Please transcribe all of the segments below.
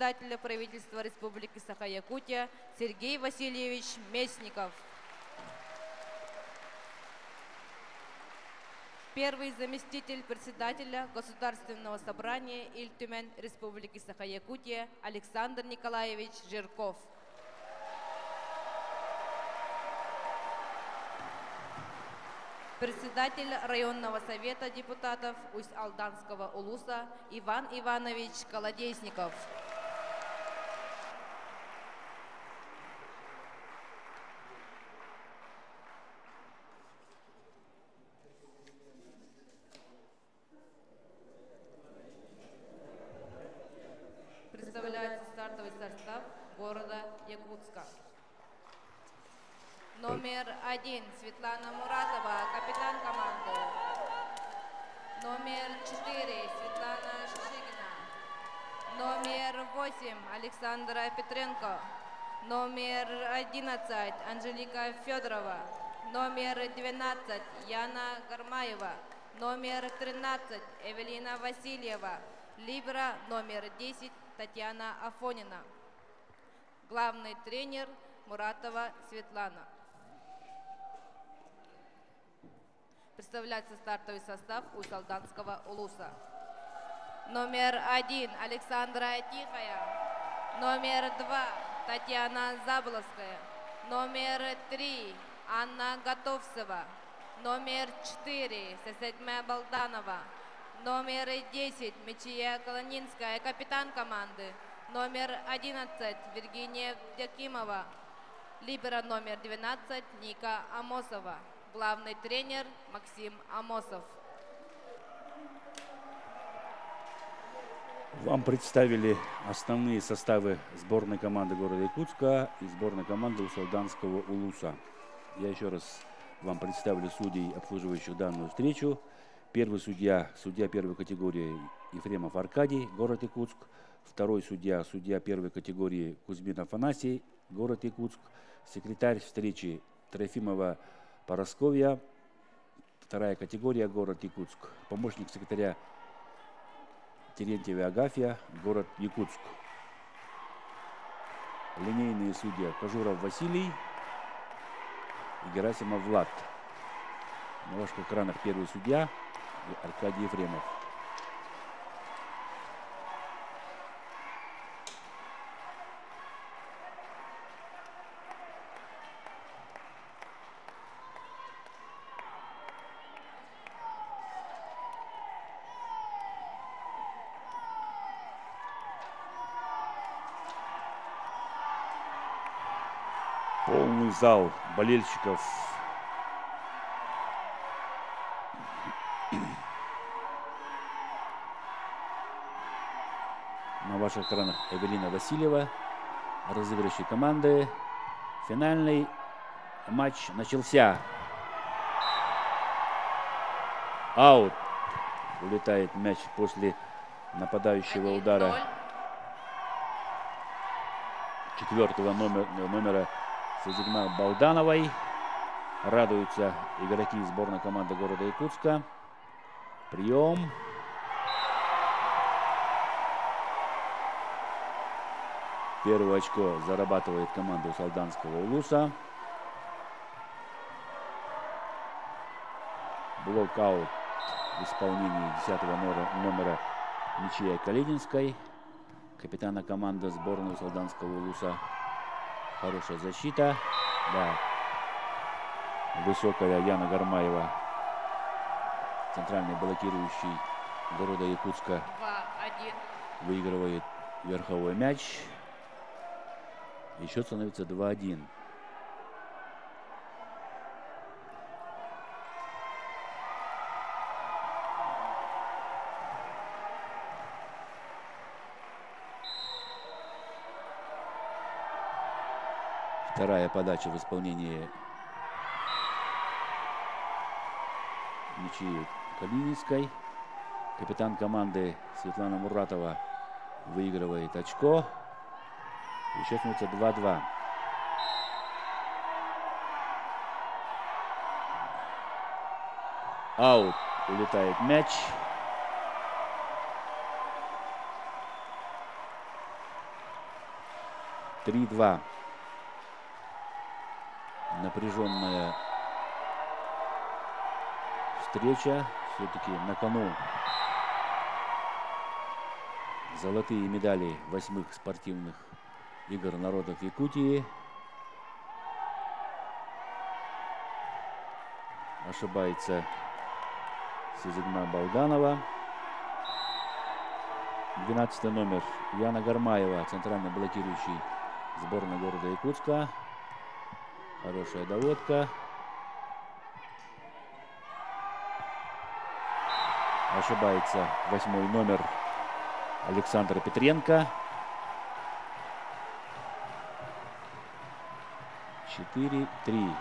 председателя правительства Республики Саха-Якутия Сергей Васильевич Местников. Первый заместитель председателя Государственного собрания Иль-Тюмень Республики Саха-Якутия Александр Николаевич Жирков. Председатель районного совета депутатов Усть-Алданского улуса Иван Иванович Колодесников. Представляется стартовый состав города Якутска. Номер 1 Светлана Муратова, капитан команды. Номер 4 Светлана Шишигина. Номер 8 Александра Петренко. Номер 11 Анжелика Федорова. Номер 12 Яна Гармаева. Номер 13 Эвелина Васильева. Либра номер 10 Татьяна Афонина. Главный тренер Муратова Светлана. Представляется стартовый состав Усть-Алданского улуса. Номер 1 Александра Тихая. Номер 2 Татьяна Заболовская. Номер 3 Анна Готовцева. Номер 4 Сесегме Балданова. Номер 10 Мечия Колонинская, капитан команды. Номер 11 Виргиния Дякимова. Либера номер 12 Ника Амосова. Главный тренер Максим Амосов. Вам представили основные составы сборной команды города Якутска и сборной команды Усть-Алданского улуса. Я еще раз вам представлю судей, обслуживающих данную встречу. Первый судья первой категории Ефремов Аркадий, город Якутск. Второй судья первой категории Кузьмин Афанасий, город Якутск. Секретарь встречи Трофимова Поросковья, вторая категория, город Якутск. Помощник секретаря Терентьева Агафья, город Якутск. Линейные судьи Кожуров Василий и Герасимов Влад. На ваших экранах первый судья Аркадий Ефремов. Полный зал болельщиков. На ваших экранах Эвелина Васильева, разыгрывающие команды. Финальный матч начался. Аут. Улетает мяч после нападающего удара четвертого номера Сазигма Балдановой. Радуются игроки сборной команды города Якутска. Прием. Первое очко зарабатывает команда Усть-Алданского улуса. Блокаут в исполнении 10-го номера Мечия Калининской, капитана команды сборной Усть-Алданского улуса. Хорошая защита. Да. Высокая Яна Гармаева, центральный блокирующий города Якутска, 2-1. выигрывает верховой мяч. И счет становится 2-1. Вторая подача в исполнении Мечи Калининской. Капитан команды Светлана Муратова выигрывает очко. И счет становится 2-2. Аут. Улетает мяч. 3-2. Напряженная встреча. Все-таки на кону золотые медали 8-х спортивных игр народов Якутии. Ошибается Сезигма Балданова. 12 номер Яна Гармаева, центрально блокирующий сборной города Якутска. Хорошая доводка. Ошибается 8 номер Александр Петренко. 4-3.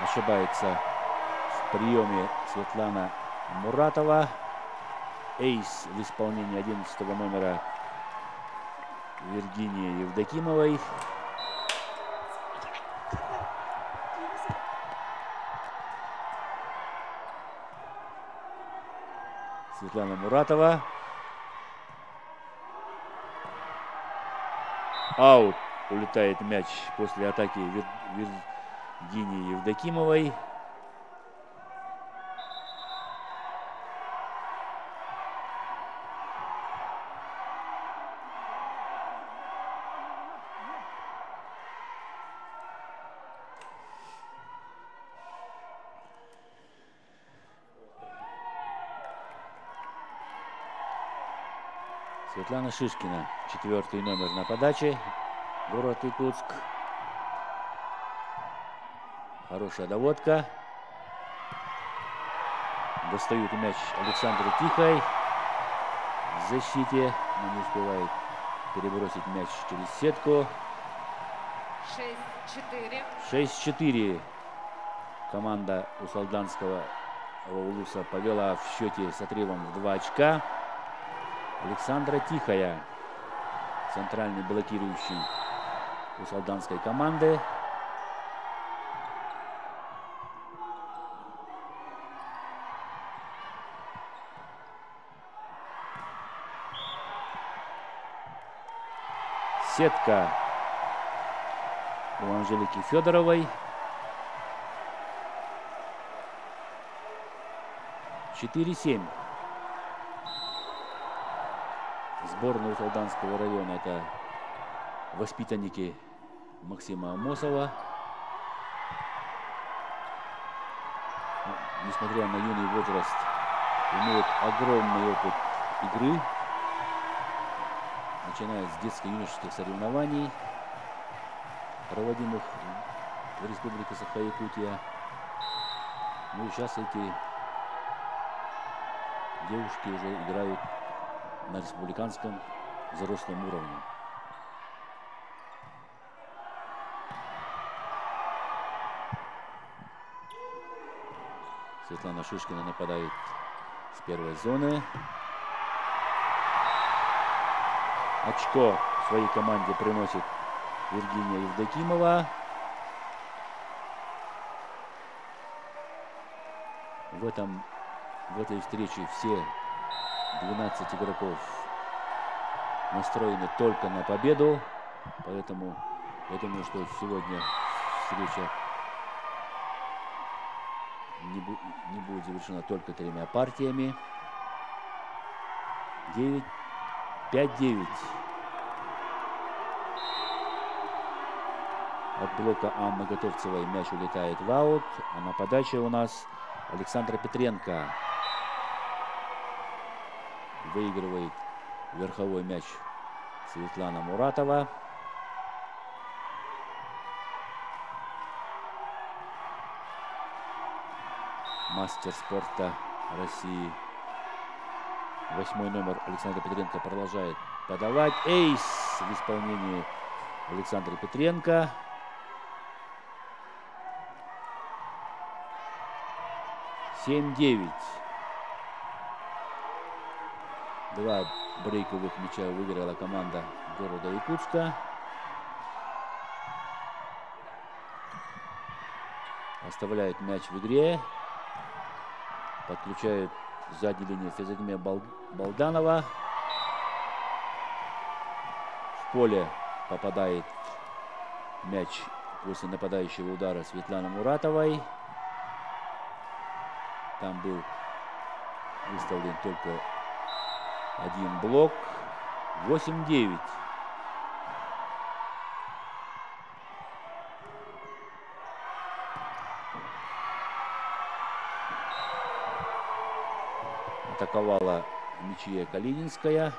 Ошибается в приеме Светлана Муратова. Эйс в исполнении 11 номера Виргинии Евдокимовой. Светлана Муратова. Аут. Улетает мяч после атаки Виргинии Евдокимовой. Светлана Шишкина, 4-й номер на подаче. Город Якутск. Хорошая доводка. Достают мяч Александру Тихой. В защите, но не успевает перебросить мяч через сетку. 6-4. 6-4. Команда Усалданского Улуса повела в счете с отрывом в 2 очка. Александра Тихая, центральный блокирующий Усалданской команды. Сетка у Анжелики Федоровой. 4-7. Сборная Усалданского района — это воспитанники Максима Амосова. Несмотря на юный возраст, имеют огромный опыт игры, начиная с детско-юношеских соревнований, проводимых в Республике Саха-Якутия. Ну и сейчас эти девушки уже играют на республиканском взрослом уровне. Светлана Шишкина нападает с первой зоны. Очко своей команде приносит Виргиния Евдокимова. В этой встрече все 12 игроков настроены только на победу, поэтому я думаю, что сегодня встреча не будет завершена только 3 партиями. 5-9. От блока Анны Готовцевой мяч улетает в аут, а на подаче у нас Александра Петренко. Выигрывает верховой мяч Светлана Муратова. Мастер спорта России. 8 номер Александр Петренко продолжает подавать. Эйс в исполнении Александра Петренко. 7-9. 2 брейковых мяча выиграла команда города Якутска. Оставляет мяч в игре. Подключает сзади линии Физагме Балданова. В поле попадает мяч после нападающего удара Светланы Муратовой. Там был выставлен только один блок. 8-9. Атаковала Мичия Калининская.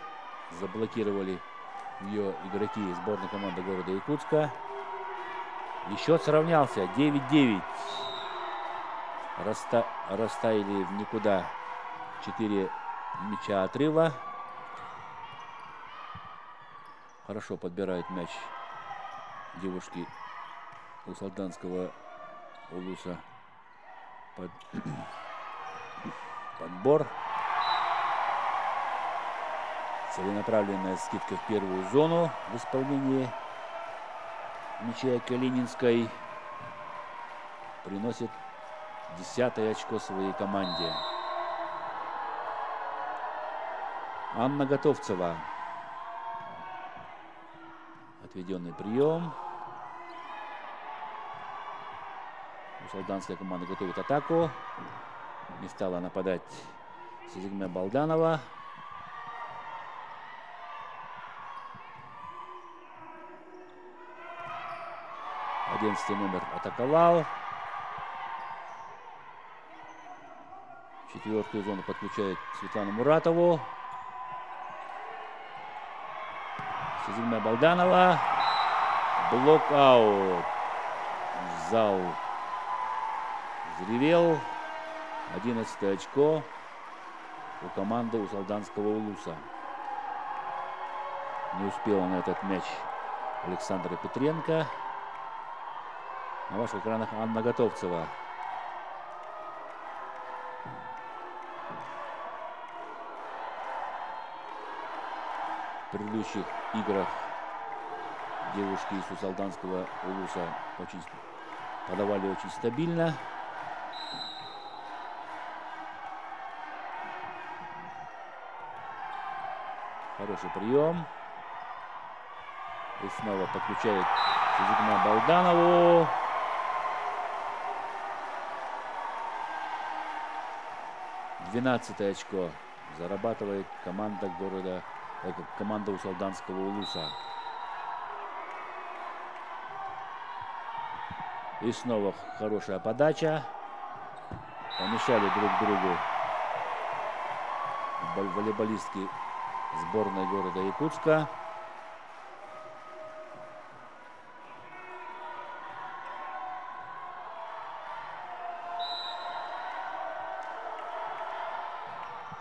Заблокировали ее игроки сборной команды города Якутска. И счет сравнялся. 9-9. Растаяли в никуда 4 мяча отрыва. Хорошо подбирает мяч девушки у Солданского Улуса. Подбор. Целенаправленная скидка в первую зону в исполнении Мичия Калининской. Приносит 10-е очко своей команде. Анна Готовцева. Отведенный прием. Солданская команда готовит атаку. Не стала нападать Физагме Балданова. Одиннадцатый номер атаковал. Четвертую зону подключает Светлану Муратову. Физагме Балданова. Блок-аут. Зал взревел. 11 очко у команды у Солданского Улуса. Не успела на этот мяч Александра Петренко. На ваших экранах Анна Готовцева. В предыдущих играх девушки из Солданского Улуса подавали очень стабильно. Хороший прием. И снова подключает Физагме Балданову. Двенадцатое очко зарабатывает команда команда у Солданского Улуса. И снова хорошая подача. Помешали друг другу волейболистки сборной города Якутска.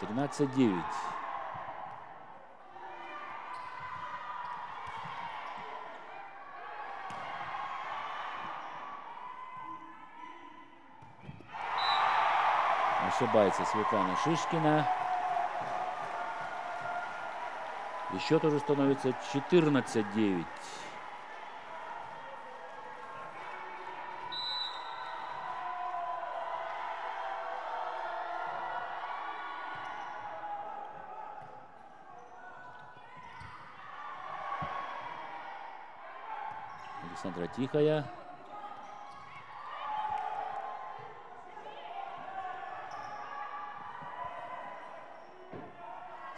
Тринадцать 9. Ошибается Светлана Шишкина. И счет уже становится 14-9. Александра Тихая.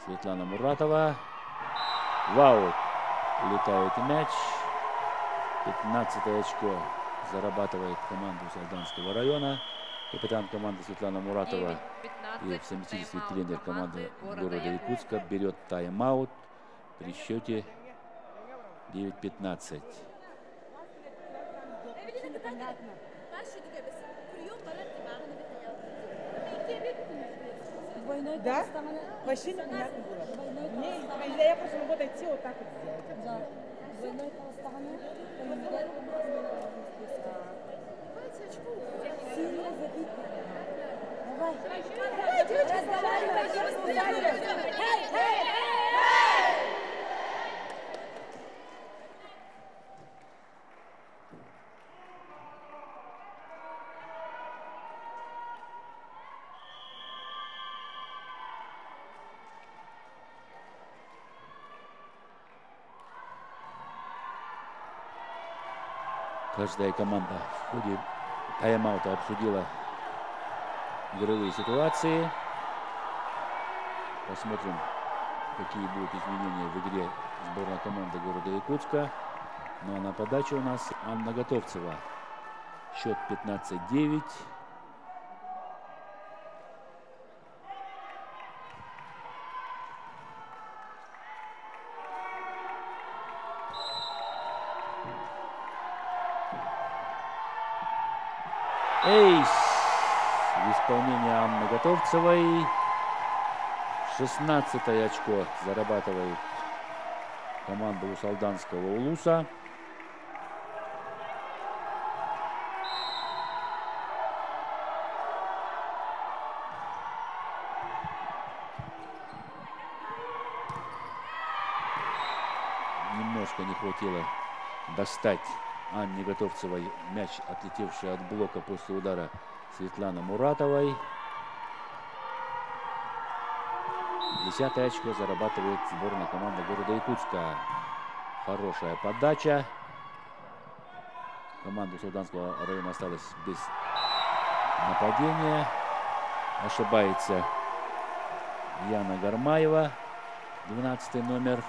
Светлана Муратова. Вау! Улетает мяч. 15 очко зарабатывает команду Солданского района. Капитан команды Светлана Муратова и в совместительстве тренер команды города Якутска берет тайм-аут при счете 9-15. Да? Вообще непонятно было. Мне, я просто могу дойти вот так вот сделать. Давай, девочки, Каждая команда в ходе тайм-аута обсудила игровые ситуации. Посмотрим, какие будут изменения в игре сборной команды города Якутска. Ну а на подаче у нас Анна Готовцева. Счет 15-9. Эйс в исполнении Анны Готовцевой. 16-е очко зарабатывает команда Усалданского Улуса. Немножко не хватило достать Анне Готовцевой мяч, отлетевший от блока после удара Светланы Муратовой. 10-е очко зарабатывает сборная команда города Якутска. Хорошая подача. Команда Усалданского района осталась без нападения. Ошибается Яна Гармаева, 12-й номер.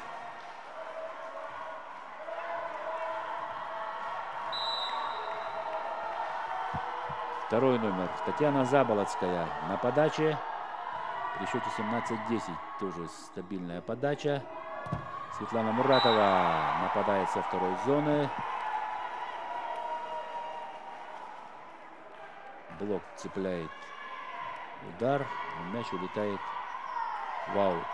Второй номер Татьяна Заболоцкая на подаче. При счете 17-10 тоже стабильная подача. Светлана Муратова нападает со второй зоны. Блок цепляет удар. Мяч улетает в аут.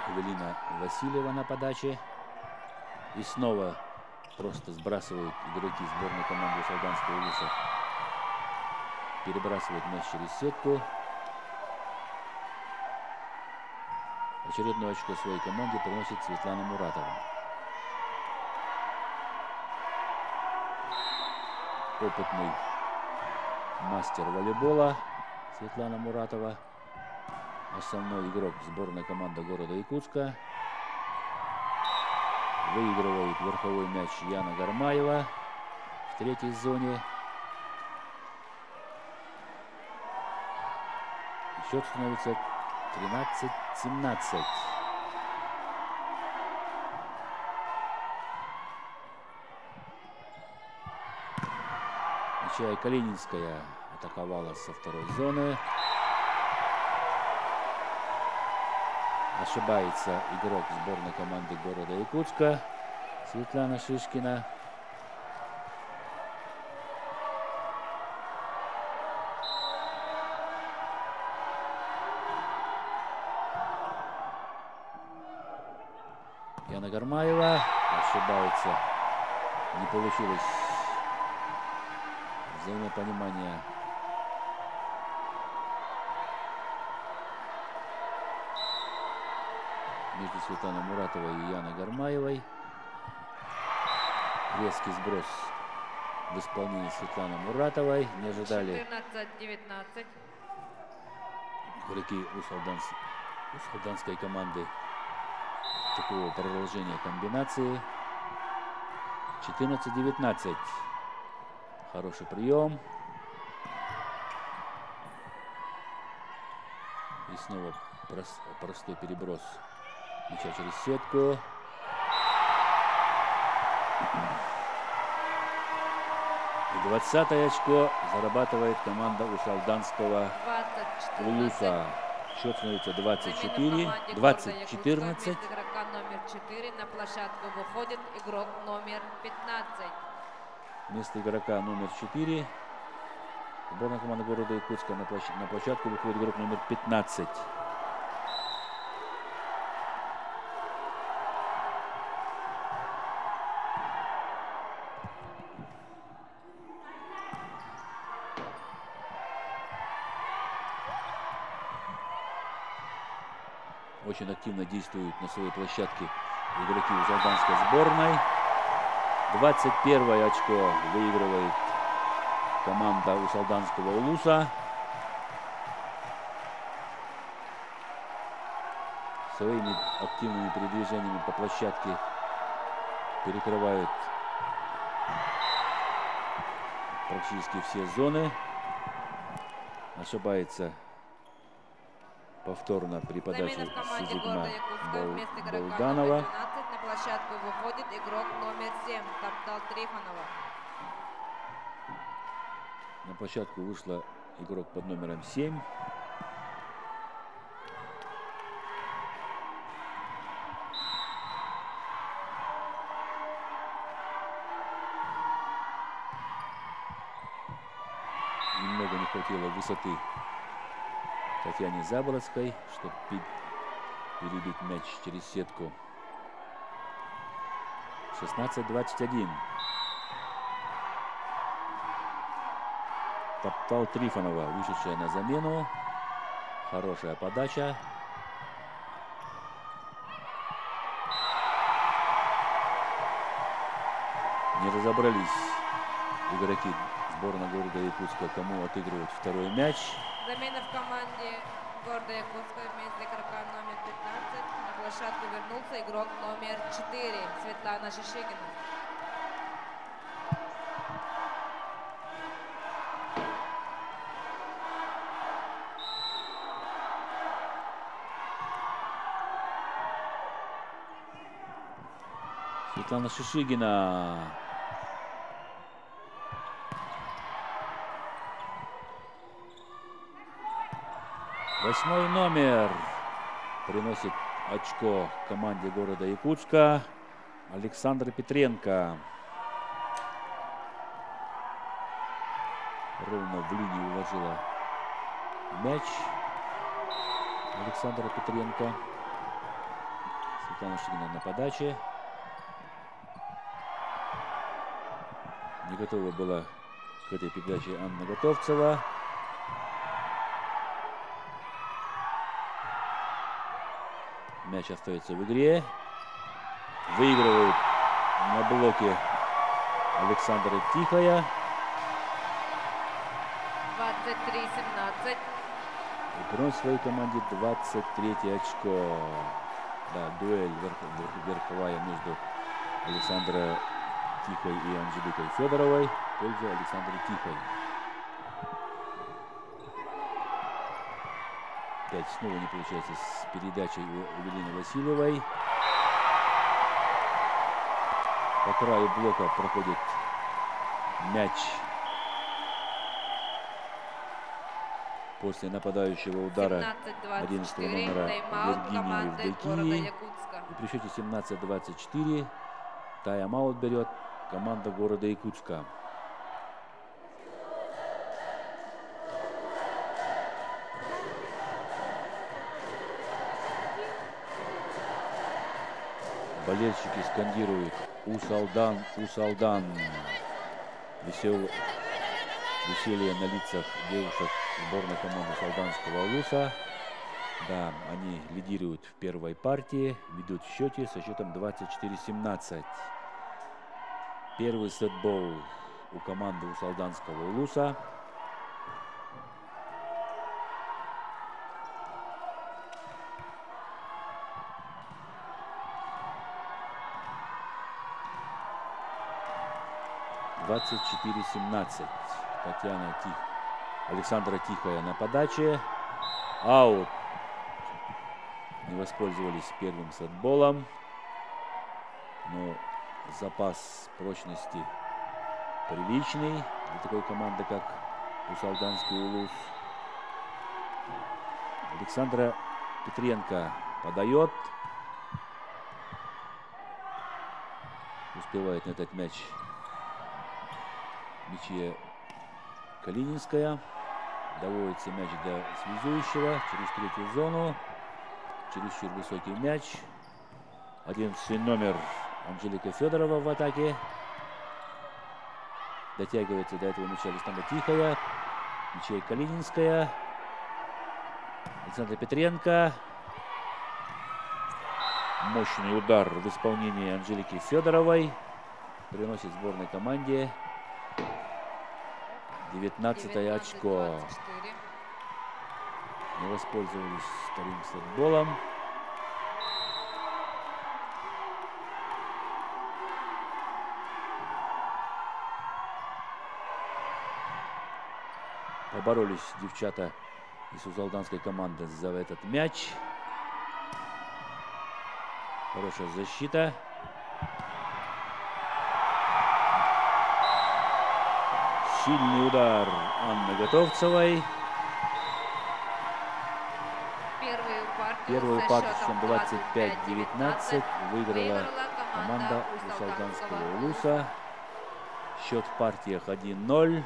Эвелина Васильева на подаче. И снова просто сбрасывают игроки сборной команды Усалданского Улуса. Перебрасывает мяч через сетку. Очередное очко своей команде приносит Светлана Муратова. Опытный мастер волейбола Светлана Муратова. Основной игрок сборной команды города Якутска. Выигрывает верховой мяч Яна Гармаева в третьей зоне. Счет становится 13-17. Нечая Калининская атаковала со второй зоны. Ошибается игрок сборной команды города Якутска Светлана Шишкина. Яна Гармаева ошибается. Не получилось взаимопонимания между Светланой Муратовой и Яной Гармаевой. Резкий сброс в исполнении Светланы Муратовой. Не ожидали 14-19. игроки усалданской команды такого продолжения комбинации. 14-19. Хороший прием. И снова простой переброс мяча через сетку. И 20-е очко зарабатывает команда Усалданского 20-14. Улуса. Счет становится 20-14. Игрока номер 4 на площадку выходит игрок номер 15. Вместо игрока номер 4 сборная команды города Якутска на площадку выходит игрок номер 15. Очень активно действуют на своей площадке игроки усалданской сборной. 21-е очко выигрывает команда Усалданского Улуса. Своими активными передвижениями по площадке перекрывают практически все зоны. Ошибается повторно при подаче Замена в команде Сизигма города Якутска. Вместо игрока номер Болданова. 12 на площадку выходит игрок номер 7 Таптал Трифонова. На площадку вышла игрок под номером 7. Немного не хватило высоты Татьяне Забородской, чтобы перебить мяч через сетку. 16-21. Таптал Трифонова, вышедшая на замену. Хорошая подача. Не разобрались игроки сборной города Якутска, кому отыгрывать второй мяч. Замена в команде города Якутска. Вместо игрока номер 15 на площадку вернулся игрок номер 4 Светлана Шишигина. Светлана Шишигина. Восьмой номер приносит очко команде города Якутска. Александра Петренко. Ровно в линию уложила мяч Александра Петренко. Светлана Шишигина на подаче. Не готова была к этой передаче Анна Готовцева. Мяч остается в игре. Выигрывает на блоке Александра Тихая. 23-17. И приносит своей команде 23-е очко. Да, дуэль верховая между Александрой Тихой и Анжеликой Федоровой в пользу Александры Тихой. Опять снова не получается с передачей у Эвелины Васильевой. По краю блока проходит мяч после нападающего удара 11 номера Виргинии Евдокии. И при счете 17-24 тайм-аут берет команда города Якутска. Болельщики скандируют «Усалдан, Усалдан». Веселье на лицах девушек сборной команды Салданского Улуса. Да, они лидируют в первой партии, ведут в счете со счетом 24-17. Первый сетбол у команды Усалданского Улуса. Александра Тихая на подаче. Аут. Не воспользовались первым сетболом. Но запас прочности приличный для такой команды, как Усалданский Улус. Александра Петренко подает. Успевает на этот мяч мяче Калининская. Доводится мяч до связующего через третью зону. Чересчур высокий мяч. 11 номер Анжелика Федорова в атаке. Дотягивается до этого мяча Александра Тихая. Мячей Калининская. Александра Петренко. Мощный удар в исполнении Анжелики Федоровой. Приносит сборной команде 19-е очко. Не воспользовались вторым сетболом. Поборолись девчата из узалданской команды за этот мяч. Хорошая защита. Сильный удар Анны Готовцевой. Первую партию со счетом 25-19 выиграла команда Усалданского Улуса. Счет в партиях 1-0.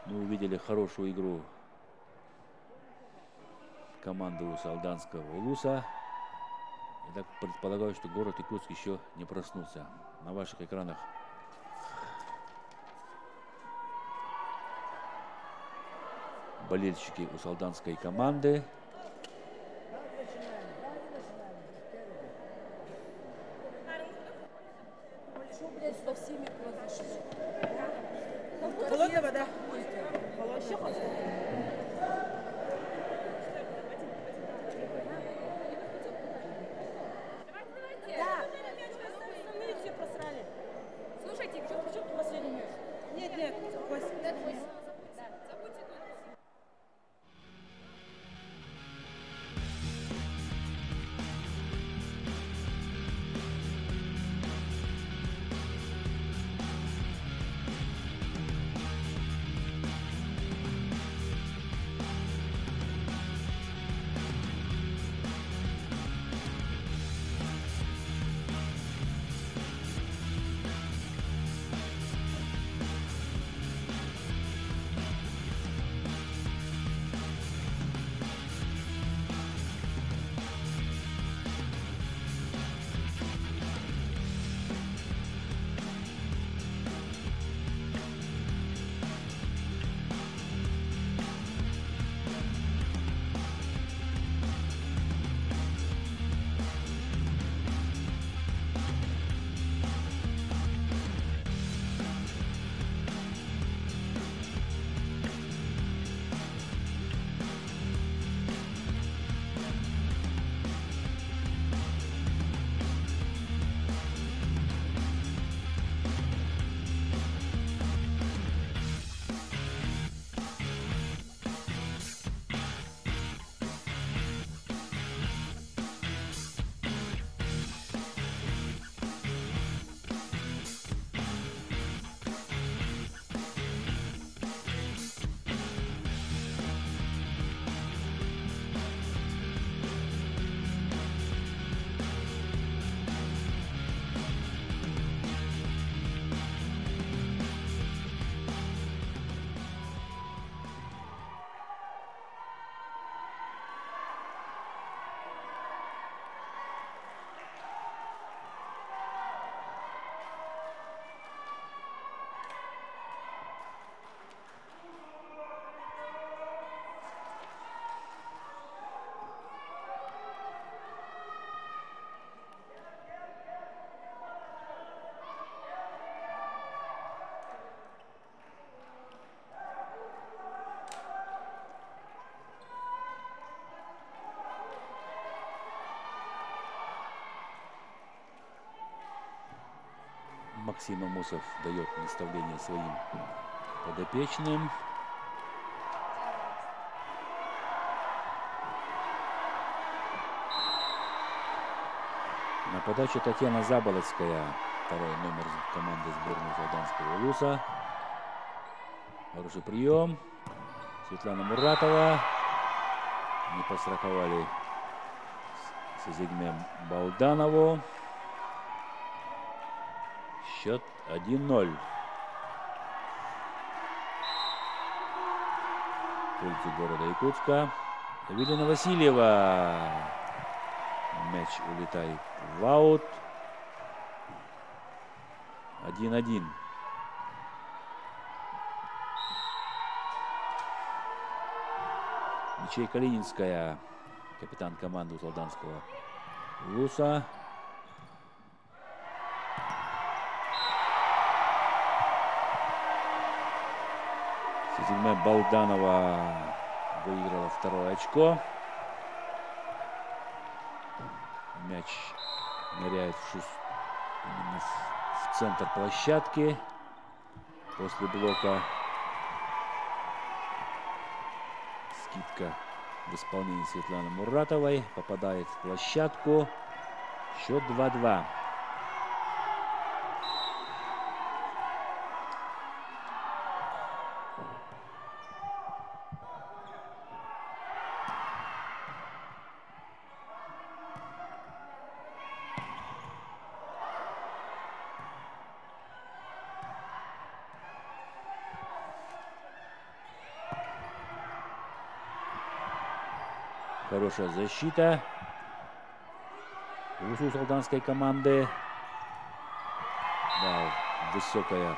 Мы увидели хорошую игру команды Усалданского Улуса. Я так предполагаю, что город Якутск еще не проснулся. На ваших экранах болельщики Усалданской команды. Максим Амосов дает наставление своим подопечным. На подаче Татьяна Заболоцкая, второй номер команды сборной Усалданского Улуса. Хороший прием. Светлана Муратова. Не постраховали Сезигме Балданову. Счет 1-0. В пользу города Якутска. Эвелина Васильева. Мяч улетает в аут. 1-1. Мичей Калининская, капитан команды Усалданского Улуса. Сезигме Балданова выиграла второе очко. Мяч ныряет именно в центр площадки после блока Скидка в исполнении Светланы Муратовой. Попадает в площадку. Счет 2-2. Хорошая защита у Улус-Алданской команды. Да, высокая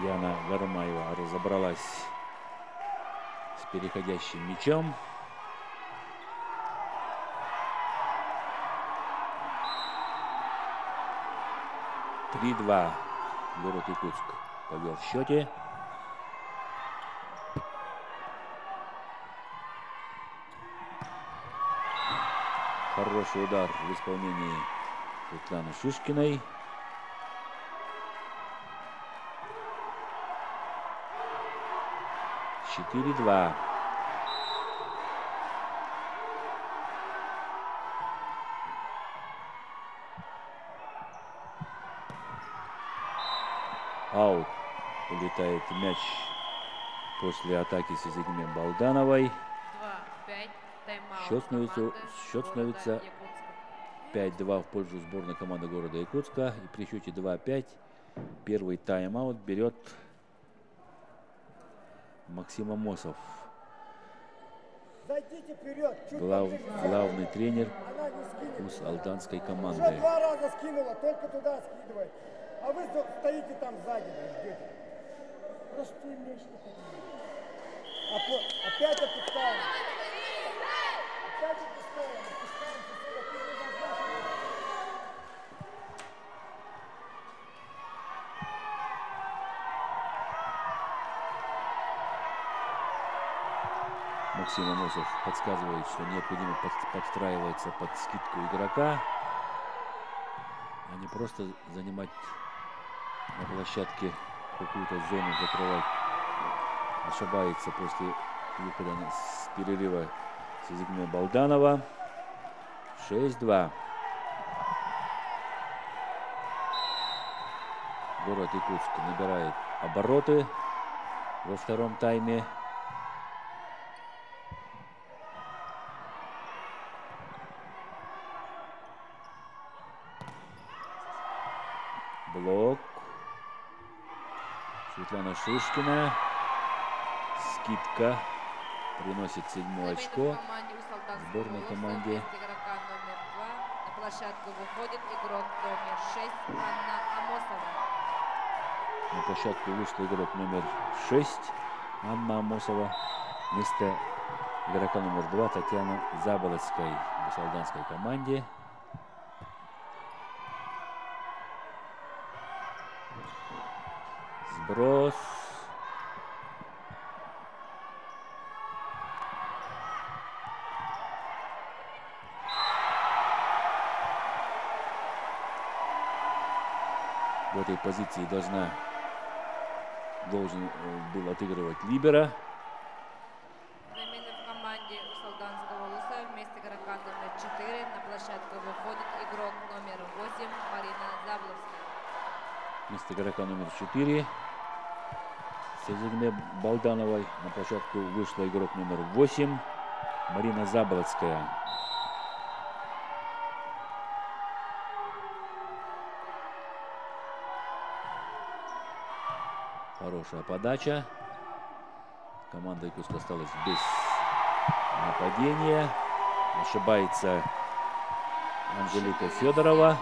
Яна Гармаева разобралась с переходящим мячом. Город Якутск повел в счете. Хороший удар в исполнении Светланы Шишкиной. Четыре 2. Аут. Улетает мяч после атаки Сезигме Балдановой. 2-5. Счет становится 5-2 в пользу сборной команды города Якутска. И при счете 2-5 первый тайм-аут берет Максим Амосов. Зайдите вперед, Главный тренер Улус-Алданской команды. Уже 2 раза скинула, только туда скидывает. А вы стоите там сзади, ждете. Простой мяч не поднимает. Опять опускаем. Опять опускаем. Максим Амосов подсказывает, что необходимо подстраиваться под скидку игрока, а не просто занимать на площадке какую-то зону, закрывать. Ошибается после выхода с перерыва Сезигме Балданова. 6-2. Город Якутск набирает обороты во втором тайме. Блок. Светлана Шишкина. Скидка. Приносит 7-е очко сборной команде. Игрока номер 2. На площадку выходит игрок номер 6 Анна Амосова. На площадку вышел игрок номер 6 Анна Амосова. Вместо игрока номер 2 Татьяна Заболоцкой в Улус-Алданской команде. Сброс. В этой позиции должен был отыгрывать либеро. Замены в команде Улус-Алданского Улуса. Вместо игрока номер 4 на площадку выходит игрок номер 8 Марина Забловская. Вместо игрока номер 4 Сезигме Балдановой на площадку вышла игрок номер 8 Марина Заболоцкая. Хорошая подача. Команда Якутска осталась без нападения. Ошибается Анжелика Федорова.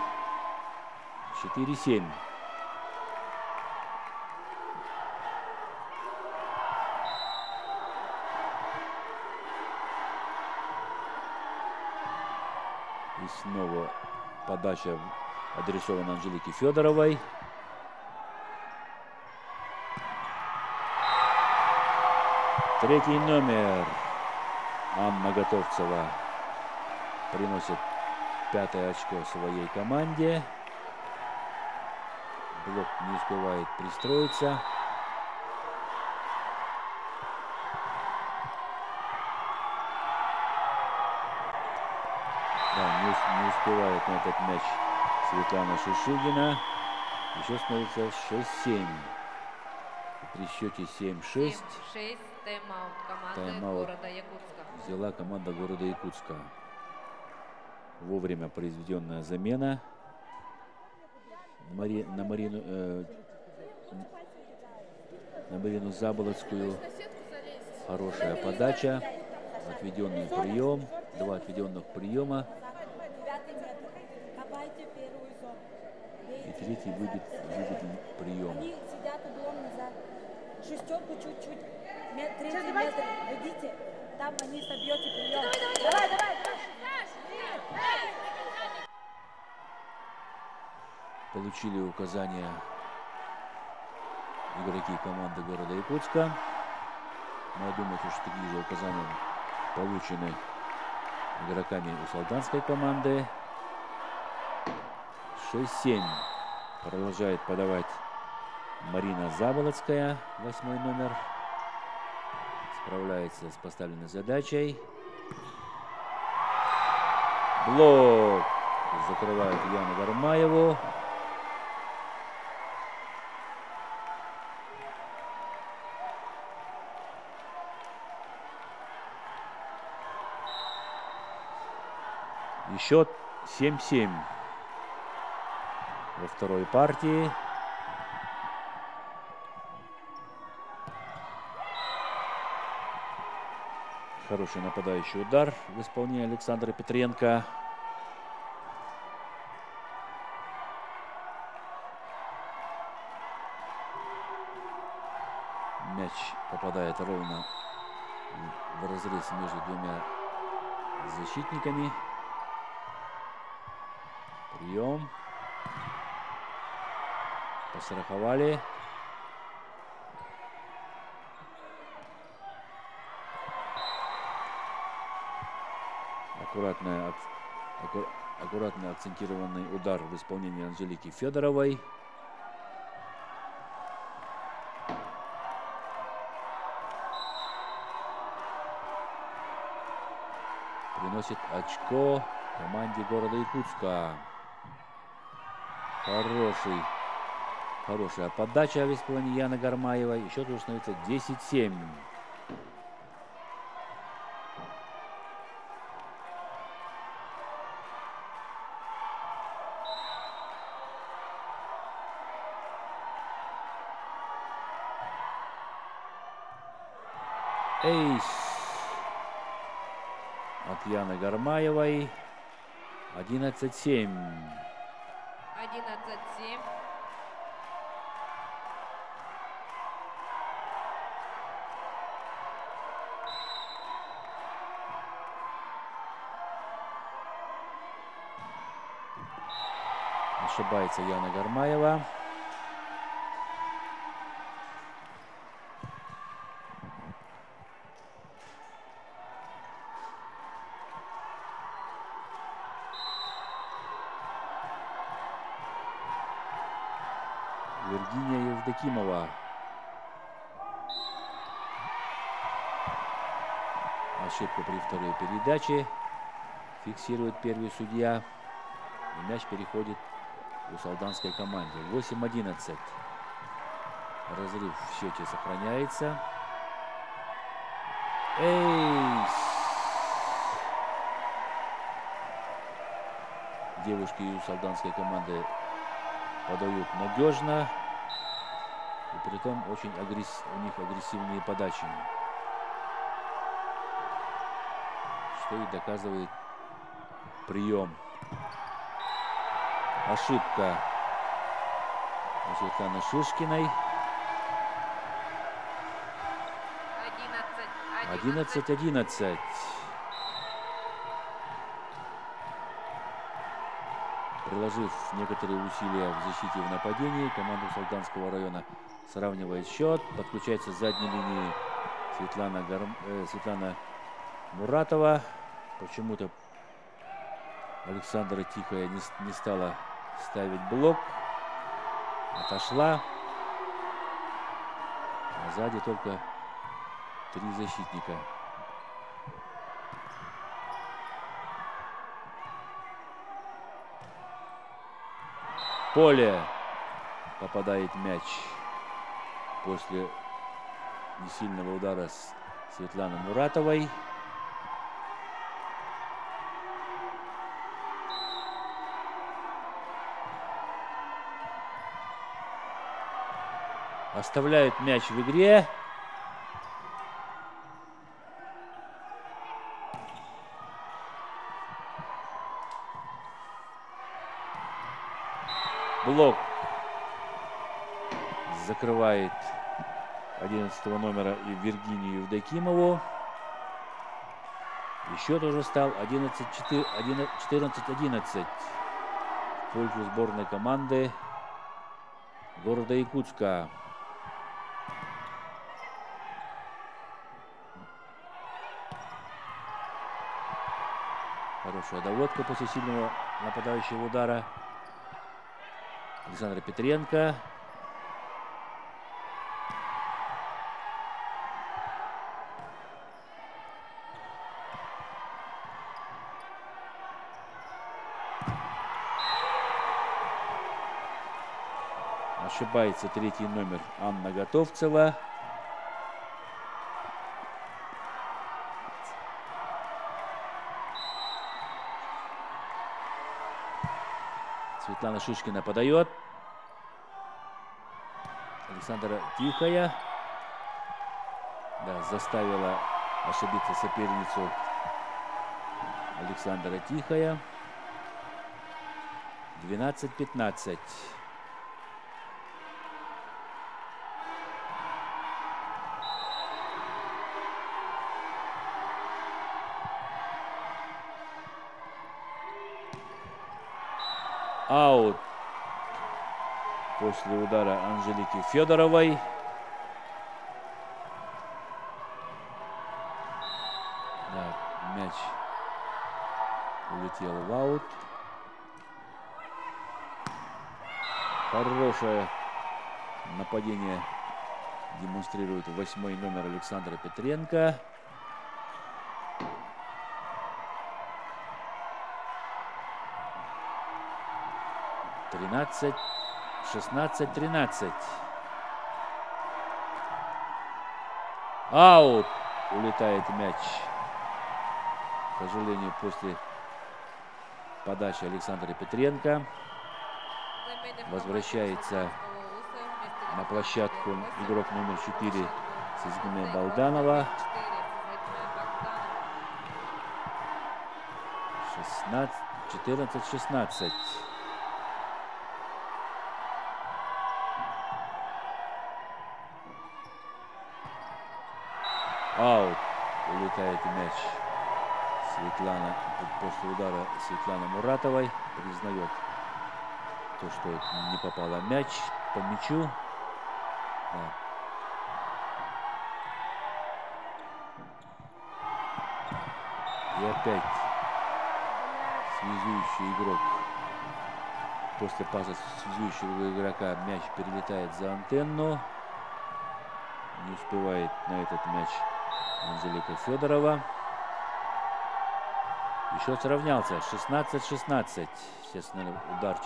4-7. И снова подача адресована Анжелике Федоровой. Третий номер Анна Готовцева приносит 5-е очко своей команде. Блок не успевает пристроиться. успевает на этот мяч Светлана Шишигина. Еще становится 6-7. При счете 7-6. 7-6. Тайм-аут команды Тайм-аут города Якутска. взяла команда города Якутска. Вовремя произведенная замена на Марину Заболоцкую. Хорошая подача. Отведенный прием. Два отведенных приема. И третий выбитый прием. Они сидят углом назад. Шестерку чуть-чуть. Третий метр. Идите. Там они собьете прием. Давай, давай, давай. Получили указания игроки команды города Якутска. Но я думаю, что такие же указания получены игроками усолданской команды. 6-7. Продолжает подавать Марина Заболоцкая, 8 номер. Справляется с поставленной задачей. Блок. Закрывает Яну Гармаеву. И счет 7-7 во второй партии. Хороший нападающий удар в исполнении Александра Петренко. Мяч попадает ровно в разрез между двумя защитниками. Прием. Постраховали. Аккуратно акцентированный удар в исполнении Анжелики Федоровой. Приносит очко команде города Якутска. Хорошая подача в исполнении Яны Гармаевой. Еще тоже становится 10-7. Эйс от Яны Гармаевой. 11-7. 11-7. Ошибается Яна Гармаева. Виргиния Евдокимова. Ошибку при второй передаче фиксирует первый судья. И мяч переходит у солданской команде. 8-11. Разрыв в счете сохраняется. Эйс! Девушки из солданской команды подают надежно. И при том очень у них агрессивные подачи. Что и доказывает прием. Ошибка у Светланы Шишкиной. 11-11. Приложив некоторые усилия в защите и в нападении, команда Солданского района сравнивает счет. Подключается с задней линии Светлана Муратова. Почему-то Александра Тихая не стала ставить блок. Отошла. А сзади только 3 защитника. поле. Попадает мяч после несильного удара с Светланы Муратовой. Оставляют мяч в игре. Блок закрывает 11 номера и Виргинию Евдокимову. И счет уже стал 14-11 в пользу сборной команды города Якутска. Хорошая доводка после сильного нападающего удара Александра Петренко. Ошибается третий номер Анна Готовцева. Светлана Шишкина подает. Александра Тихая. Да, заставила ошибиться соперницу Александра Тихая. 12-15. Аут после удара Анжелики Федоровой. Да, мяч улетел в аут. Хорошее нападение демонстрирует 8-й номер Александра Петренко. Тринадцать, 16-13. Аут. Улетает мяч. К сожалению, после подачи Александра Петренко возвращается на площадку игрок номер 4 Сезгине Балданова. 14-16. Аут. Улетает мяч. Светлана после удара Светланы Муратовой признает то, что не попала мяч по мячу. Да. И опять связующий игрок. После паса связующего игрока мяч перелетает за антенну. Не успевает на этот мяч Анжелика Федорова. И счет сравнялся. 16-16. Естественно, удар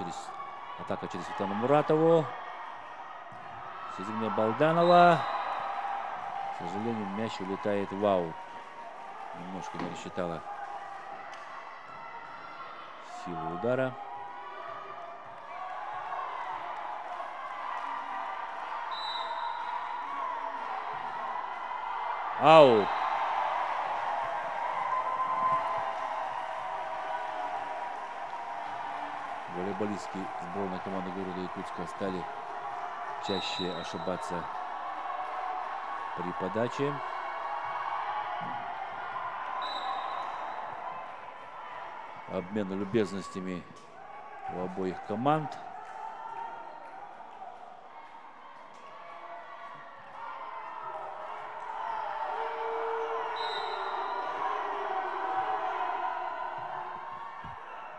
атака через Светлану Муратову. Сезгине Балданова. К сожалению, мяч улетает в аут. Немножко не рассчитала силу удара. Аут. Волейболистки сборной команды города Якутска стали чаще ошибаться при подаче. Обмен любезностями у обоих команд.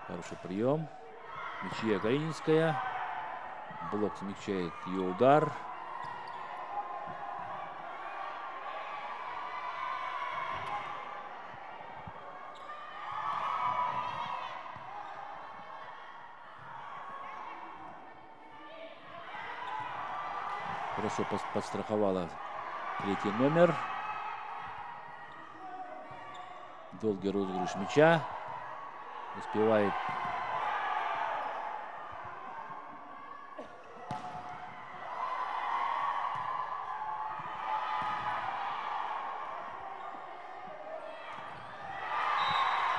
Хороший прием. Ничья Калининская. Блок смягчает ее удар. Хорошо подстраховала третий номер. Долгий розыгрыш мяча. Успевает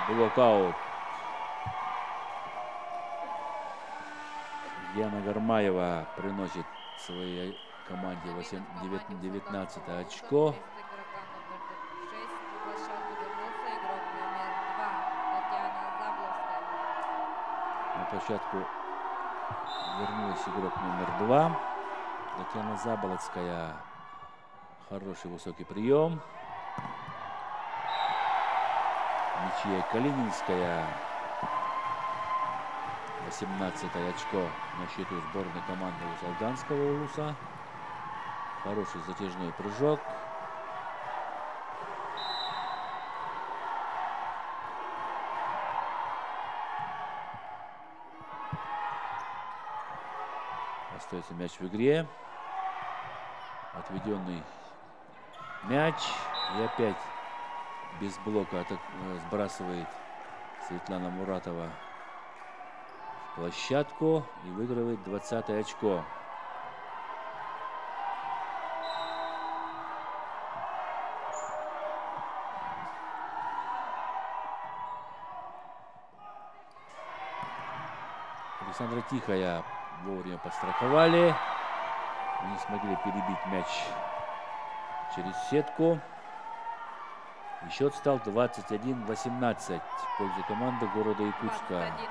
блокаут. Яна Гармаева приносит своей команде 19 очко. На площадку вернулась игрок номер 2. Татьяна Заболоцкая. Хороший высокий прием. Ничья Калининская. 18 очко на счету сборной команды Усолданского улуса. Хороший затяжной прыжок. Остается мяч в игре. Отведенный мяч. И опять без блока сбрасывает Светлана Муратова в площадку и выигрывает 20 очко. Александра Тихая вовремя подстраховали. Не смогли перебить мяч через сетку. И счет стал 21-18 в пользу команды города Якутска. 21-18.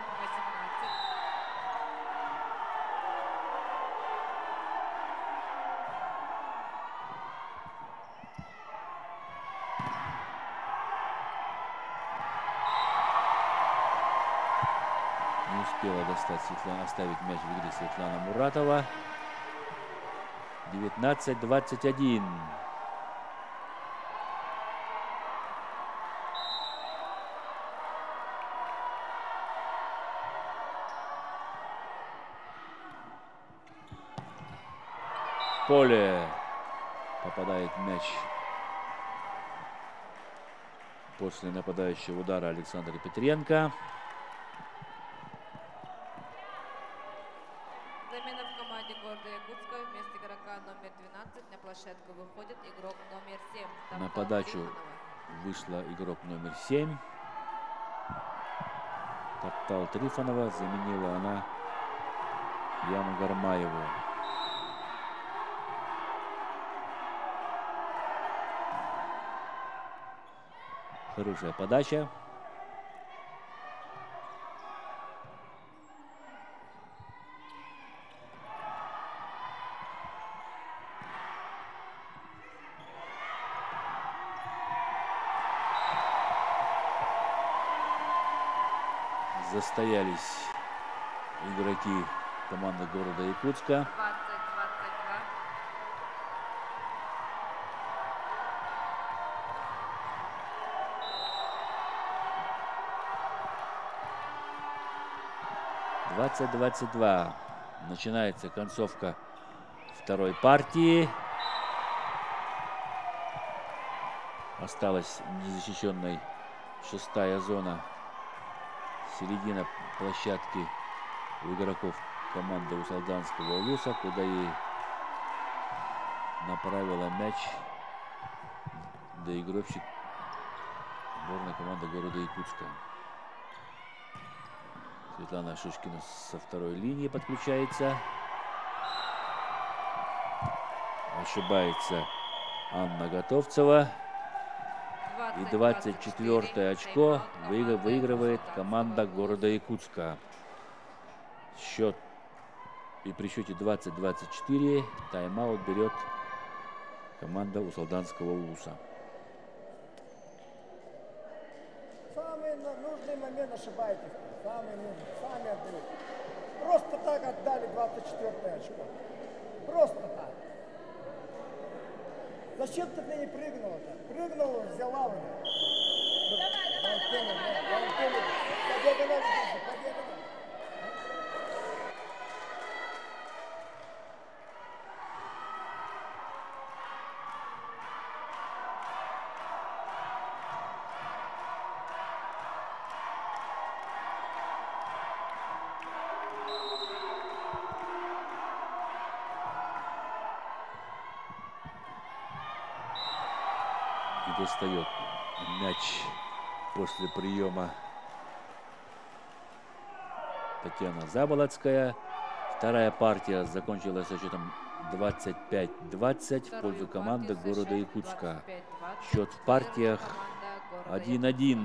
Не успела оставить мяч в игре Светлана Муратова. 19-21. В поле попадает мяч после нападающего удара Александра Петренко. Замена в команде города Якутска. Вместо игрока номер 12 на площадку выходит игрок номер 7. На подачу вышла игрок номер 7. Таптал Трифонова. Заменила она Яну Гармаеву. Хорошая подача. Застоялись игроки команды города Якутска. 20-22. Начинается концовка второй партии. Осталась незащищенной шестая зона. Середина площадки у игроков команды Усолданского улуса, куда ей направила мяч доигровщик сборной команды города Якутска. Светлана Шишкина со второй линии подключается. Ошибается Анна Готовцева. И 24 очко выигрывает команда города Якутска. Счет и при счете 20-24 тайм-аут берет команда Усолданского улуса. Самый нужный момент ошибаетесь. Самый нужный. Сами отдаете. Просто так отдали 24 очко. Просто так. Зачем ты не прыгнула-то? Прыгнула, взяла у нее. По диагонали, по диагонали. достает мяч после приема Татьяна Заболоцкая. Вторая партия закончилась со счетом 25-20 в пользу команды города Якутска. Счет в партиях 1-1.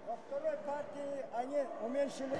Во второй партии они уменьшили.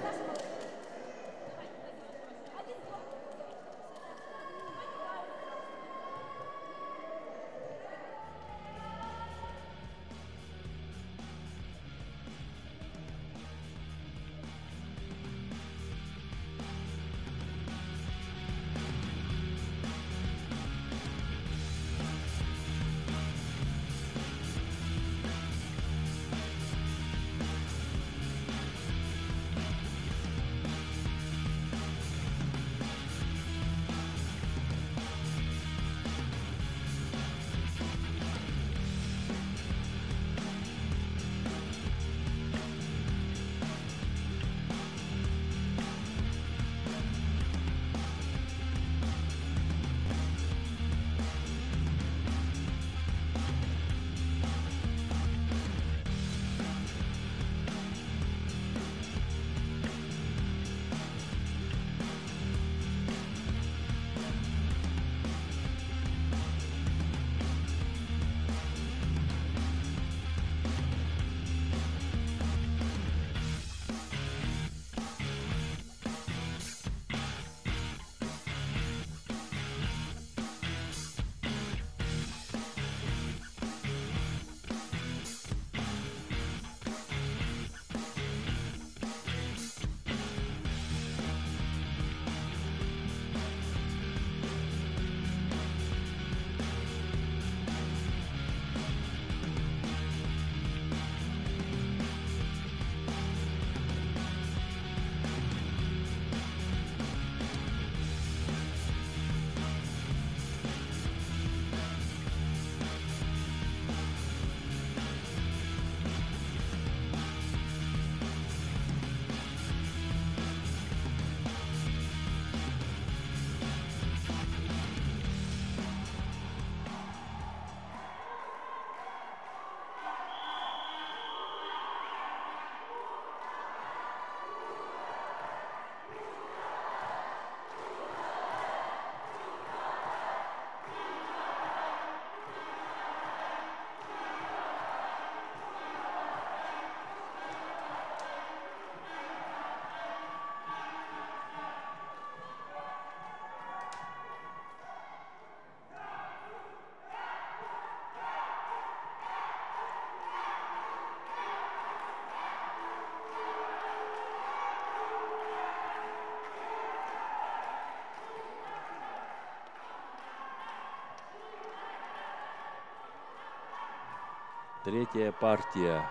Третья партия.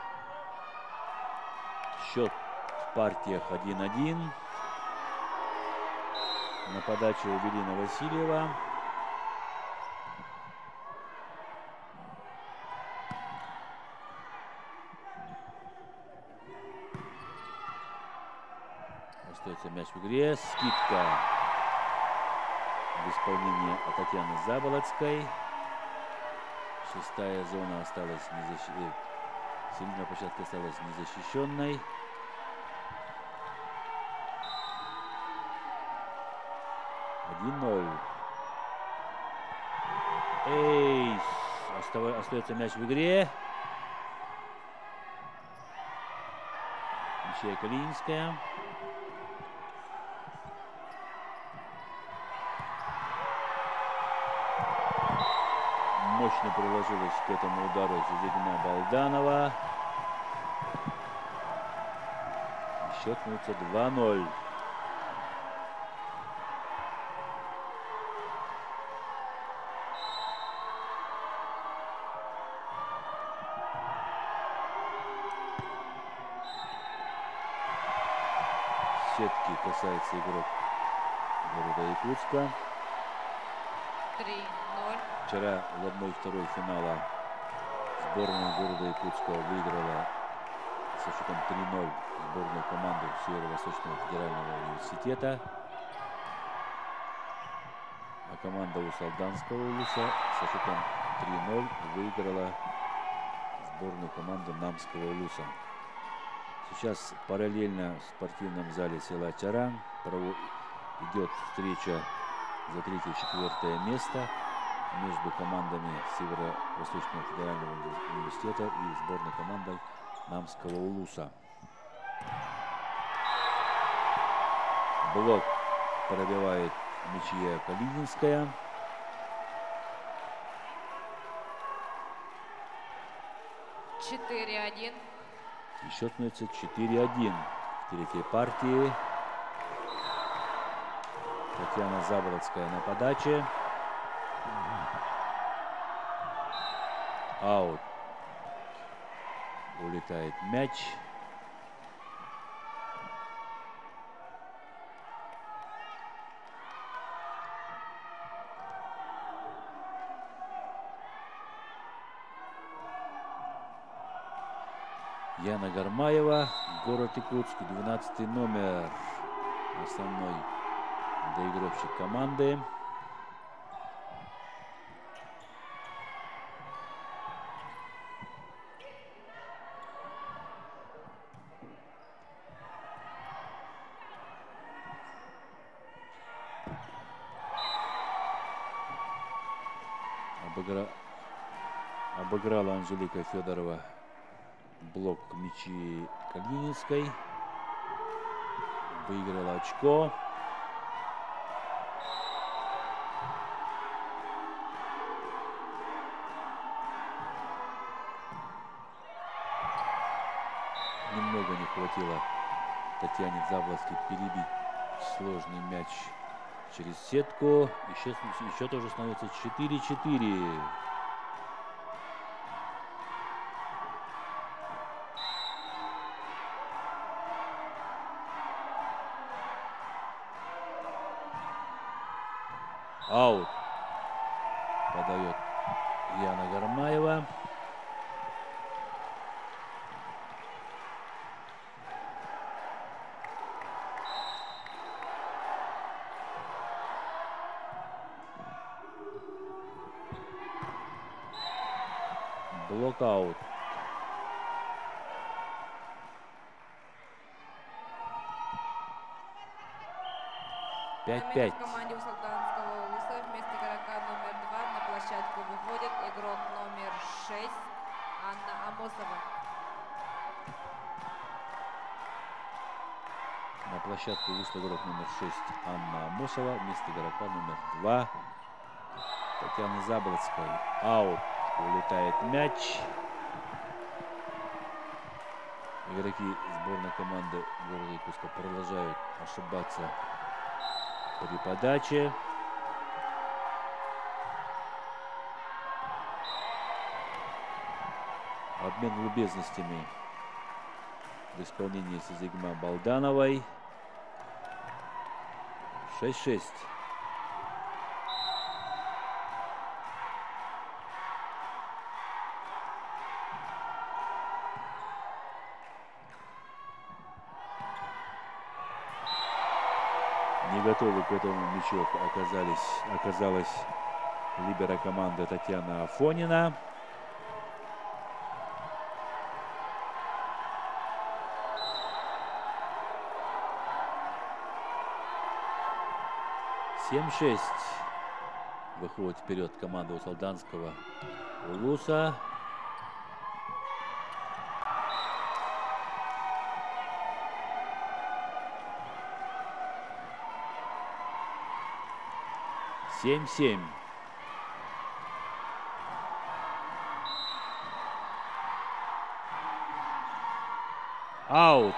Счет в партиях 1-1. На подачу Эвелина Васильева. Остается мяч в игре. Скидка в исполнении от Татьяны Заболоцкой. Шестая зона осталась незащищенной. Середина площадки осталась незащищенной. Эйс. Остается мяч в игре. Мишея Калининская. Мощно приложилась к этому удару Зузидина Балданова. Счет становится 2-0. Сетки касается игрок города Якутска. 3-0. Вчера в 1/2 финала сборная города Якутска выиграла с со счетом 3-0 сборную команду Северо-Восточного федерального университета. А команда Усалданского улуса со счетом 3-0 выиграла сборную команду Намского улуса. Сейчас параллельно в спортивном зале села Чаран идет встреча за 3-е и 4-е место между командами Северо-Восточного федерального университета и сборной командой Намского улуса. Блок пробивает Мечия Калининская. «4-1». И счет становится 4-1 в третьей партии. Татьяна Заболоцкая на подаче. Аут. Улетает мяч. Яна Гармаева, город Якутск, 12 номер, основной доигровщик команды. Обыграла Анжелика Федорова блок мячи Калининской. Выиграла очко. Немного не хватило Татьяне Заболоцкой перебить сложный мяч через сетку. Еще тоже становится 4-4. Аут. Подает Яна Гармаева. Блокаут. В команде Усалданского улуса вместо игрока номер 2 на площадку выходит игрок номер 6 Анна Амосова. На площадку вышел игрок номер 6 Анна Амосова вместо игрока номер 2 Татьяны Заболоцкой. Аут. Улетает мяч. Игроки сборной команды города Якутска продолжают ошибаться при подаче. Обмен любезностями в исполнении Сизигма Балдановой. 6-6. Не готовы к этому мячу оказалась либеро команды Татьяна Афонина. Выходит вперед команда Усалданского улуса. Семь. Аут.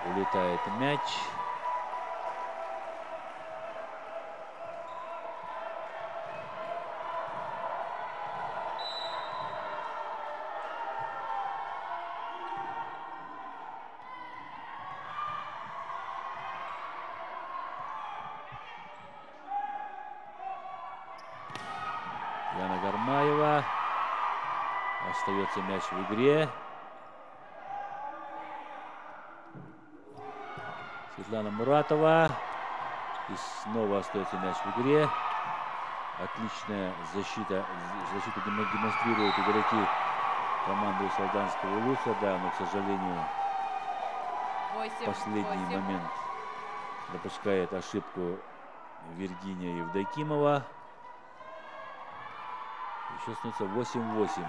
Улетает мяч. Яна Гармаева. Остается мяч в игре. Светлана Муратова. И снова остается мяч в игре. Отличная защита. Защиту демонстрируют игроки команды Салданского Улуса. Да, но, к сожалению, в последний момент допускает ошибку Виргиния Евдокимова. Еще становится 8-8.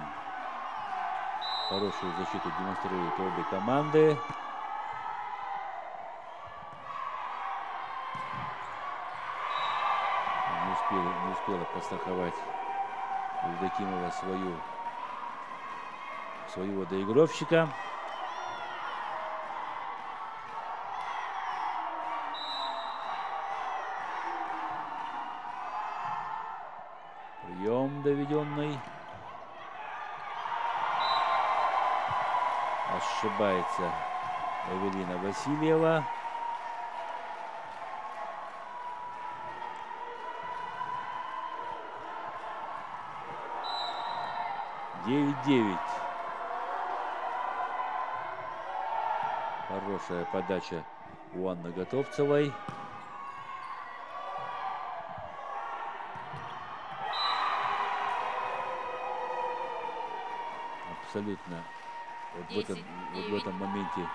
Хорошую защиту демонстрируют обе команды. Не успела подстраховать Евдокимова своего доигровщика. Прием доведенный. Ошибается Эвелина Васильева. Хорошая подача у Анны Готовцевой. Абсолютно вот в этом моменте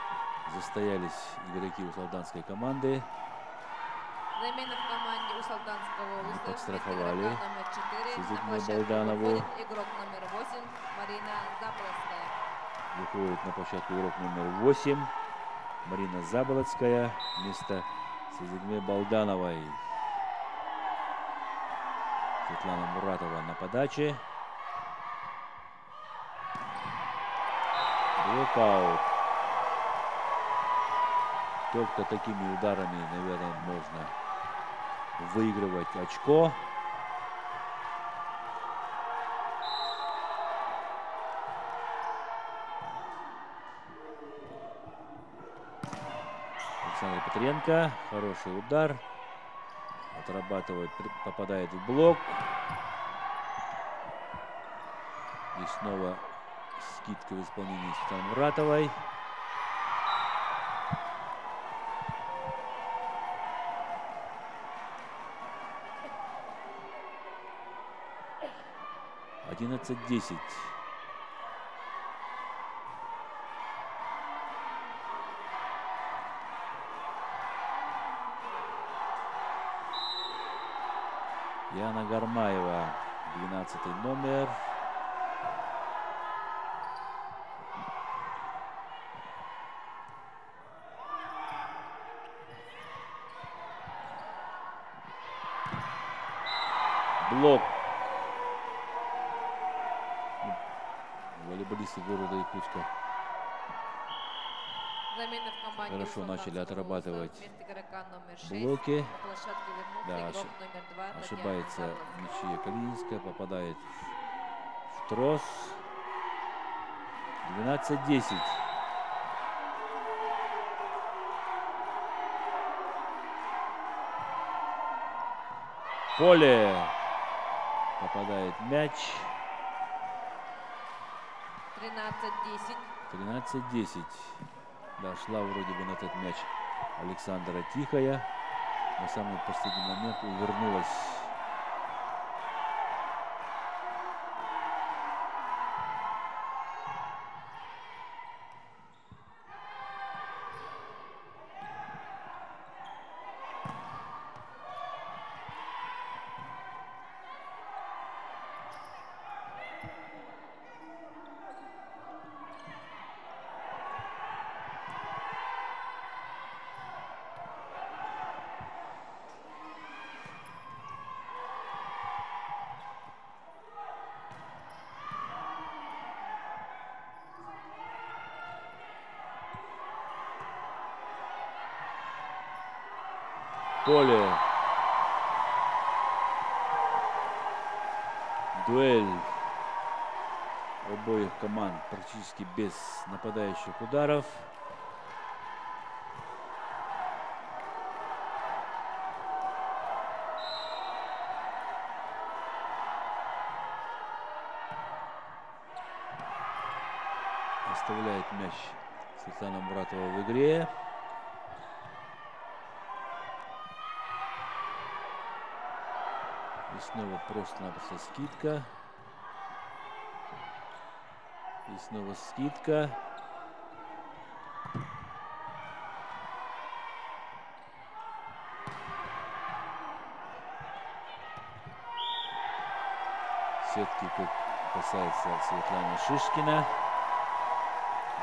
застоялись игроки у салданской команды. Замена в команде у Салданского Улуса. Подстраховали Номер 4. Сизыгмы Балданову. Игрок номер 8 Марина Заболоцкая. Выходит на площадку игрок номер 8 Марина Заболоцкая вместо Сизыгмы Балдановой. Светлана Муратова на подаче. Блокаут. Только такими ударами, наверное, можно выигрывать очко. Александр Петренко. Хороший удар. Отрабатывает, попадает в блок. И снова скидка в исполнении Светланы Муратовой. (11-10). Яна Гармаева, 12-й номер. Блок. Волейболисты города Якутска Замена в команде хорошо начали отрабатывать вместо игрока номер 6. блоки. На площадке вернулся Да, игрок номер 2. ошибается Мичия Калининская, попадает в трос. 12-10. Поле. Попадает мяч. 13-10. 13-10. Да, шла вроде бы на этот мяч Александра Тихая. На самый последний момент увернулась. Поле. Дуэль обоих команд практически без нападающих ударов. Оставляет мяч Светлана Муратова в игре. И снова просто-напросто скидка. И снова скидка. Сетки, как касается Светланы Шишкина.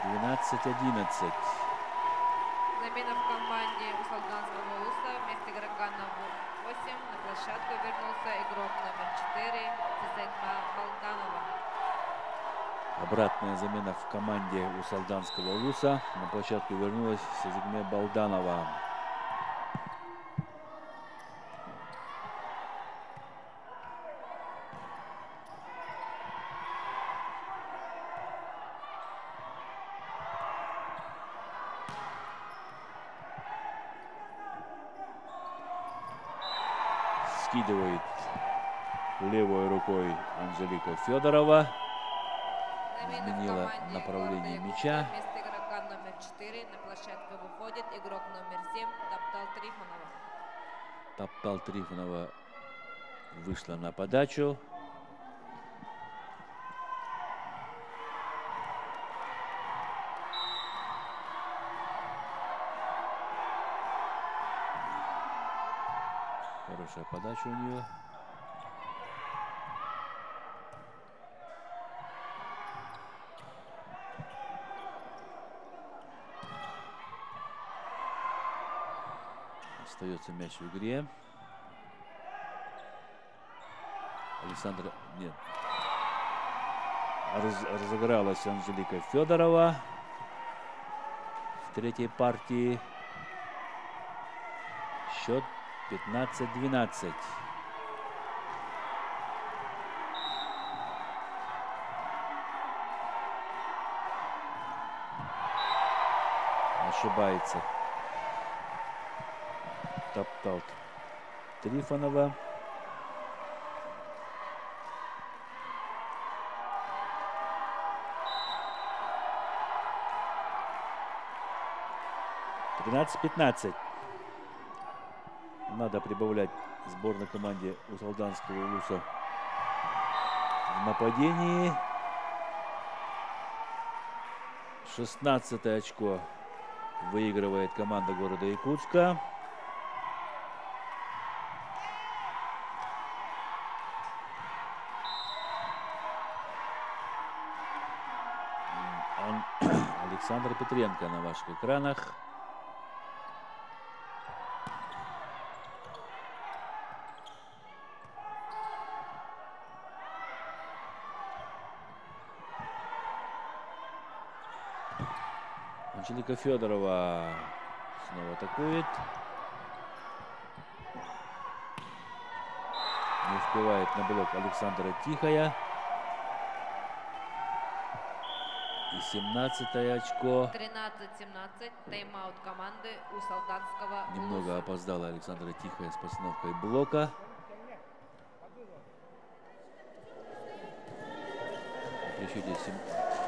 12-11. Замена в команде у Солданского Улуса. Вместо игрока номер 8 на площадку вернулся игрок номер 4 Сезегме Балданова. Обратная замена в команде у Солданского Улуса. На площадку вернулась Сезегме Балданова. Скидывает левой рукой Анжелика Федорова. Замена в Изменила команде направление города мяча. Якутска. Вместо игрока номер 4 на площадку выходит игрок номер 7 Таптал Трифонова. Таптал Трифонова вышла на подачу. Хорошая подача у нее. Остается мяч в игре. Александра... Нет. Разыгралась Анжелика Федорова в третьей партии. Счет 15-12. Ошибается Таптал Трифонова. (13-15). Надо прибавлять сборной команде у Солданского Улуса в нападении. 16-е очко выигрывает команда города Якутска. Александр Петренко на ваших экранах. Анжелика Федорова снова атакует. Не успевает на блок Александра Тихая. И 17-е очко. 13-17. Тайм-аут команды у Солданского Улуса. Немного опоздала Александра Тихая с постановкой блока. При счете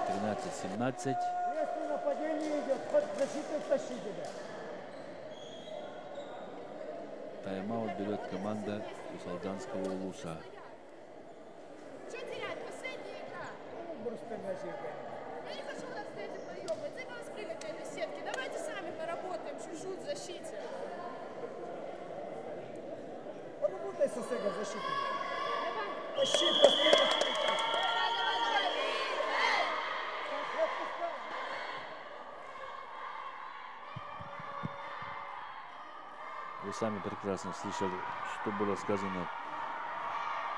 13-17. Если нападение идет, под защиту тащите. Тайм-аут берет команда у Солданского Улуса. Что терять? Последняя игра. Просто защита. Я не хочу нас эти приемы. Ты нас прыгать на этой сетке. Давайте сами поработаем чуть-чуть в защите. Поработай с этой защитой. Давай. Тащи, тащи. Давай. Вы сами прекрасно слышали, что было сказано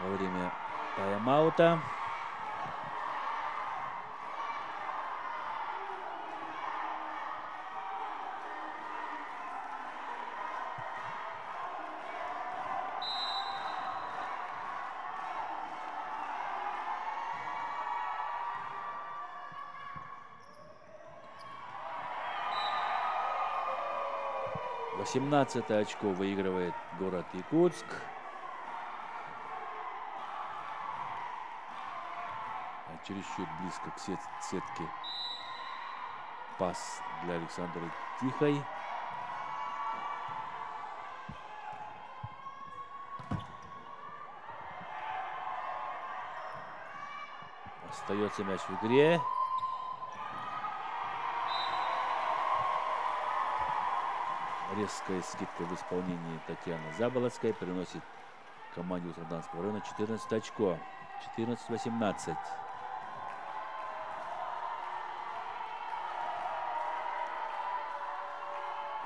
во время тайм-аута. (18-е очко выигрывает город Якутск. Чересчур близко к сетке. Пас для Александры Тихой. Остается мяч в игре. Резкая скидка в исполнении Татьяны Заболоцкой приносит команде Усолданского района 14 очко. 14-18.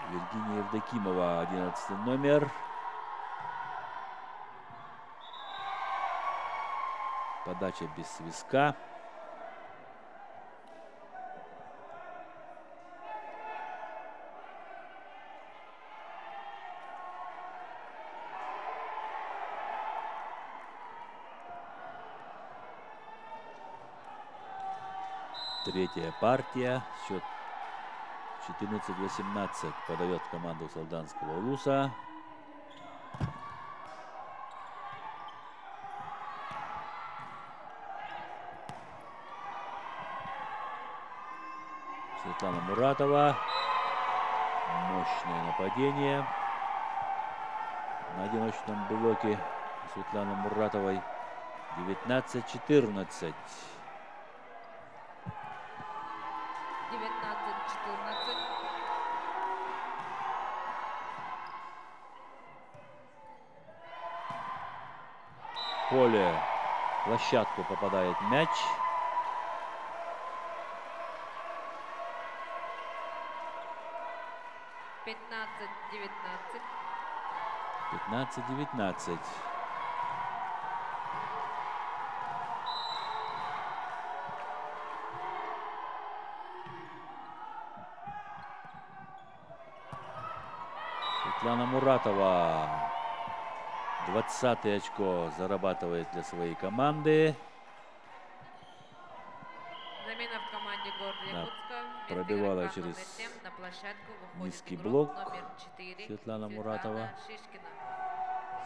Виргиния Евдокимова, 11 номер. Подача без свистка. Третья партия. Счет 14-18. Подает команду Солданского Улуса. Светлана Муратова. Мощное нападение. На одиночном блоке Светланы Муратовой. 19-14. 19-14. Поле, площадку попадает мяч. Девятнадцать. 15-19. Светлана Муратова. 20-е очко зарабатывает для своей команды. Замена в команде города Да, Якутска. Вместо пробивала игрока через номер 7 на площадку выходит низкий игрок блок. номер 4 Светлана Муратова. Шишкина.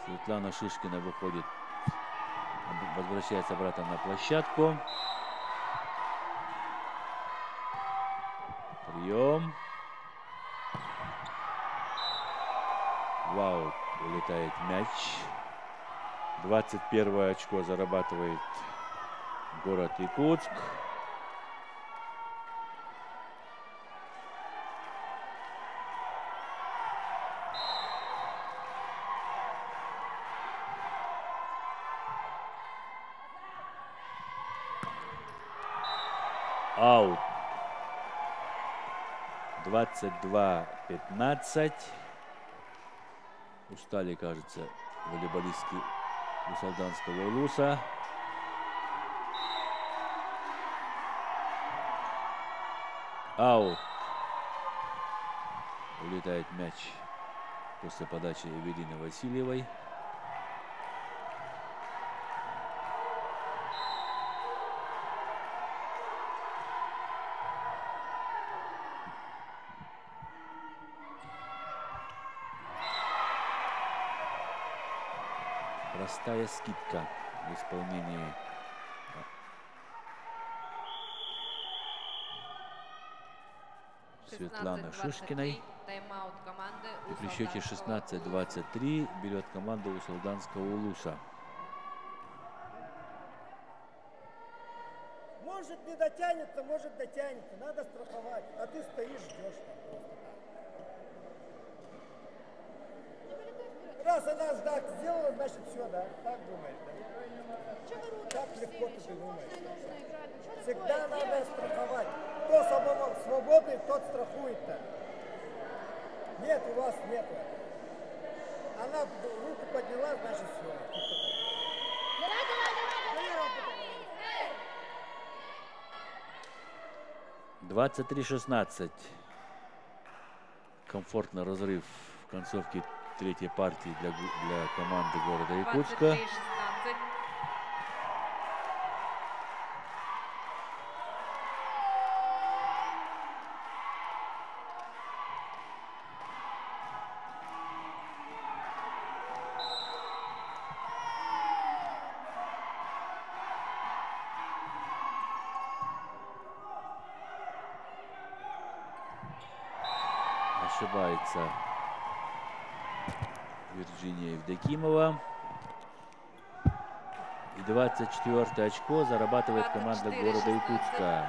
Светлана Шишкина выходит, возвращается обратно на площадку. Прием. Вау, улетает мяч. 21 очко зарабатывает город Якутск. Аут. 22-15. Устали, кажется, волейболистки Усолданского Улуса. Аут. Улетает мяч после подачи Эвелины Васильевой. Простая скидка в исполнении Светланы Шишкиной. Тайм-аут команды И при счете Усолданского 16-23 берет команда Усолданского Улуса. Может не дотянется, может дотянется. Надо страховать. А ты стоишь, ждешь там просто так. Раз она так сделала, значит все, да? Так думаешь, да? Так легко ты думаешь. Всегда надо страховать. Кто свободный, тот страхует-то. Нет, у вас нет. Она руку подняла, значит все. 23-16. Комфортный разрыв в концовке третьей партии для команды города Якутска. 23-16. Ошибается Вирджиния Евдокимова. И 24-е очко зарабатывает команда города Якутска.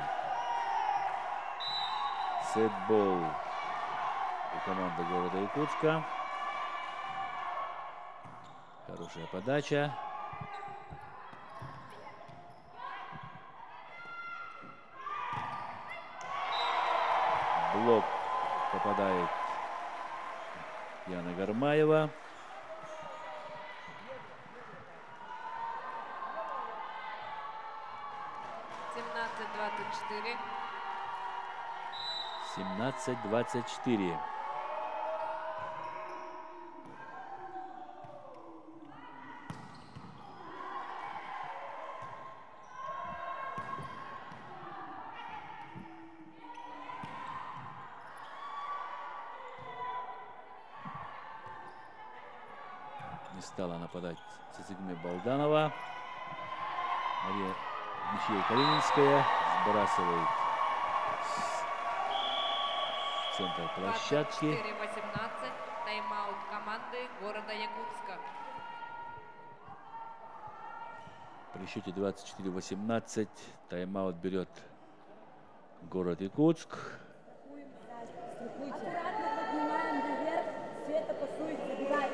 Сетбол у команды города Якутска. Хорошая подача. Блок попадает Яна Гармаева. четыре. 17-24. Не стала нападать Цицигме Балданова. Мария Михея Калининская сбрасывает в центр площадки. 24-18. Тайм-аут команды города Якутска. При счете 24-18 тайм-аут берет город Якутск. Аккуратно поднимаем наверх. Света пасует, забивай.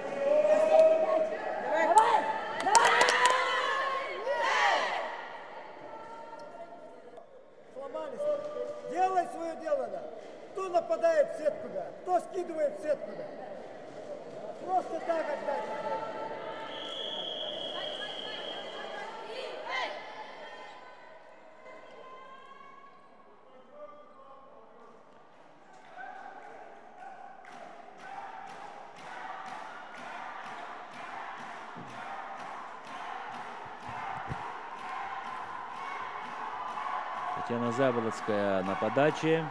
Сломались. Делай свое дело, да. Кто нападает в сетку, да? Кто скидывает в сетку, да? Просто так отдать. Татьяна Заболоцкая на подаче.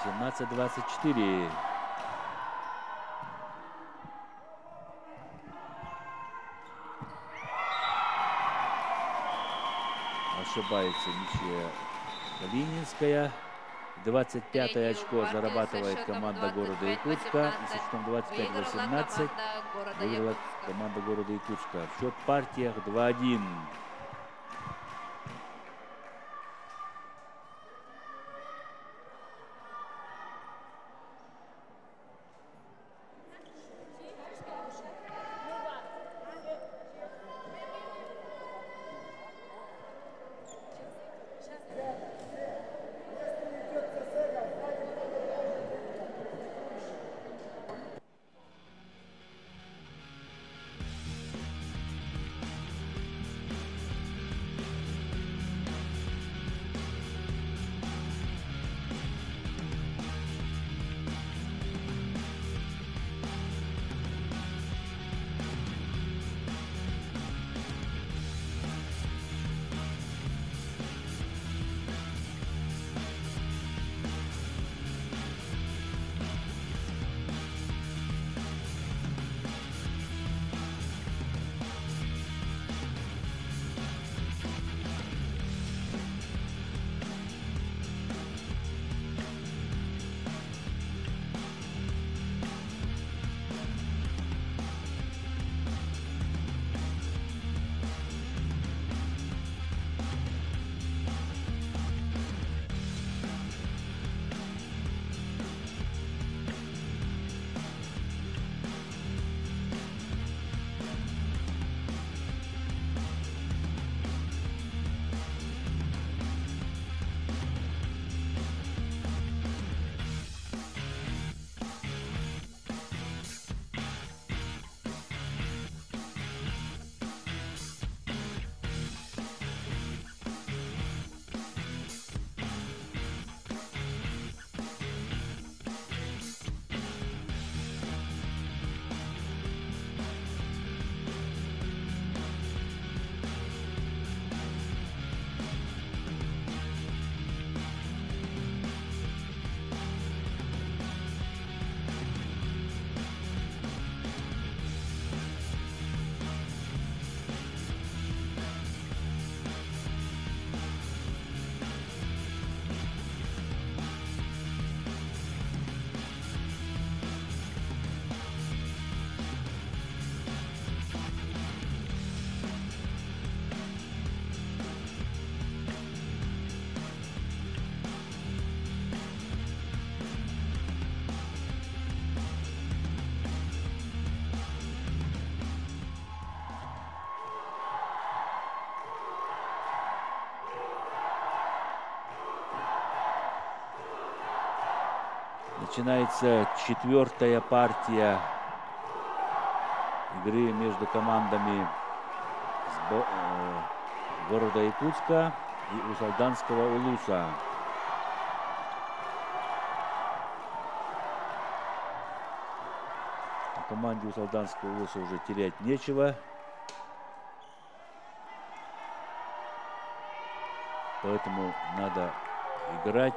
(18-24). Ошибается Михея Калининская. 25-е очко зарабатывает команда города Якутска. И со счетом 25-18 выиграла команда города Якутска. В счет партиях 2-1. Начинается 4-я партия игры между командами города Якутска и Усалданского Улуса. Команде Усалданского Улуса уже терять нечего. Поэтому надо играть,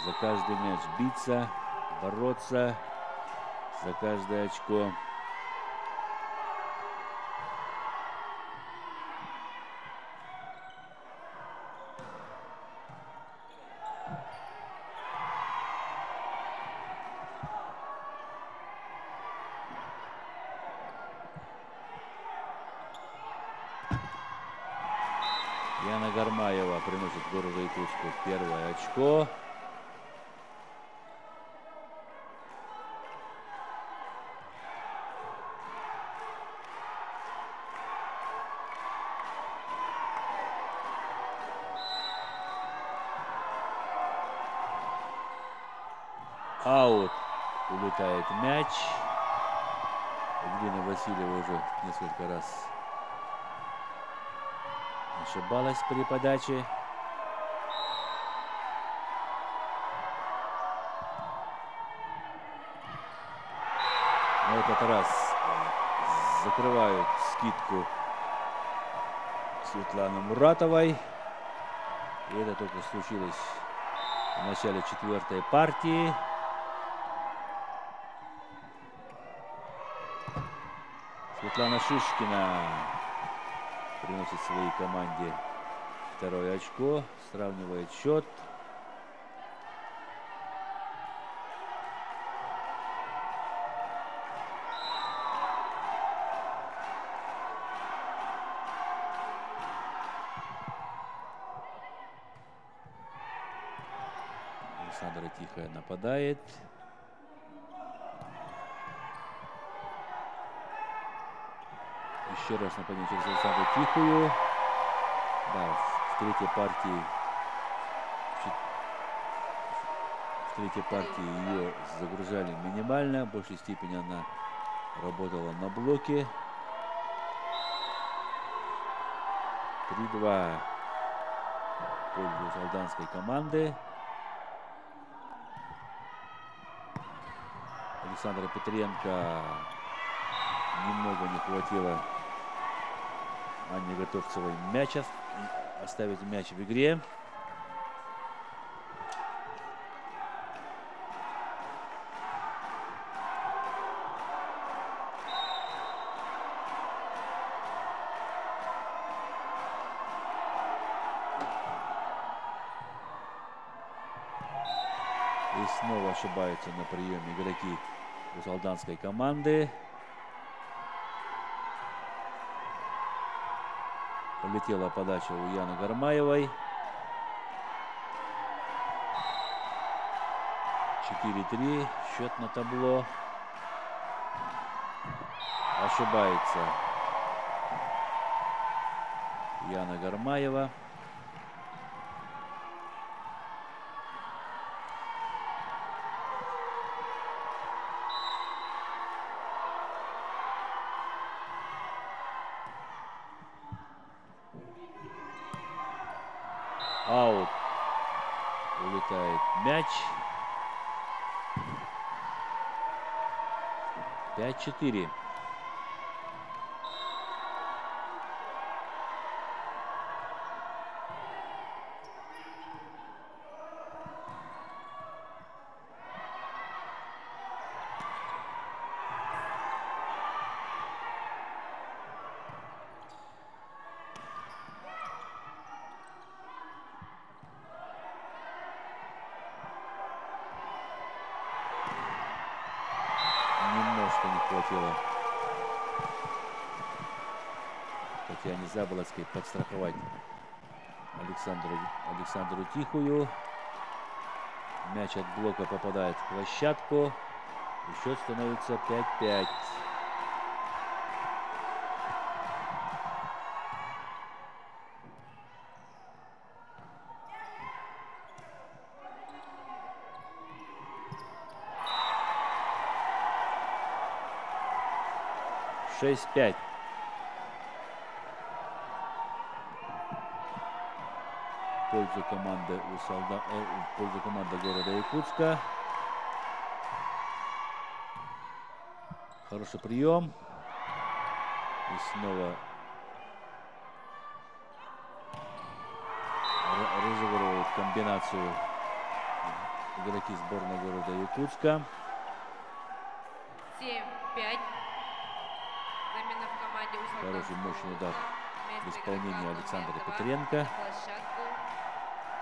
за каждый мяч биться, бороться за каждое очко. Яна Гармаева приносит городу Якутску первое очко. Аут. Улетает мяч. Ангелина Васильева уже несколько раз ошибалась при подаче. На этот раз закрывают скидку Светланы Муратовой. И это только случилось в начале 4-й партии. Светлана Шишкина приносит своей команде второе очко, сравнивает счет. Александра Тихая нападает. Еще раз нападение через Александру Тихую. Да, в третьей партии ее загружали минимально. В большей степени она работала на блоке. 3-2 в пользу солданской команды. Александра Петренко немного не хватило Анне Готовцевой мяча, оставить мяч в игре. И снова ошибаются на приеме игроки усалданской команды. Полетела подача у Яны Гармаевой. 4-3. Счет на табло. Ошибается Яна Гармаева. Аут. Улетает мяч. 5-4. Немножко не хватило Татьяне Заболоцкой подстраховать Александру Тихую. Мяч от блока попадает в площадку. И счет становится 5-5. 6-5. В пользу команды города Якутска. Хороший прием. И снова разыгрывают комбинацию игроки сборной города Якутска. 7-5. Замена в команде у Хороший мощный удар в Вместо исполнении игрока Александра номер 2 Петренко. на площадку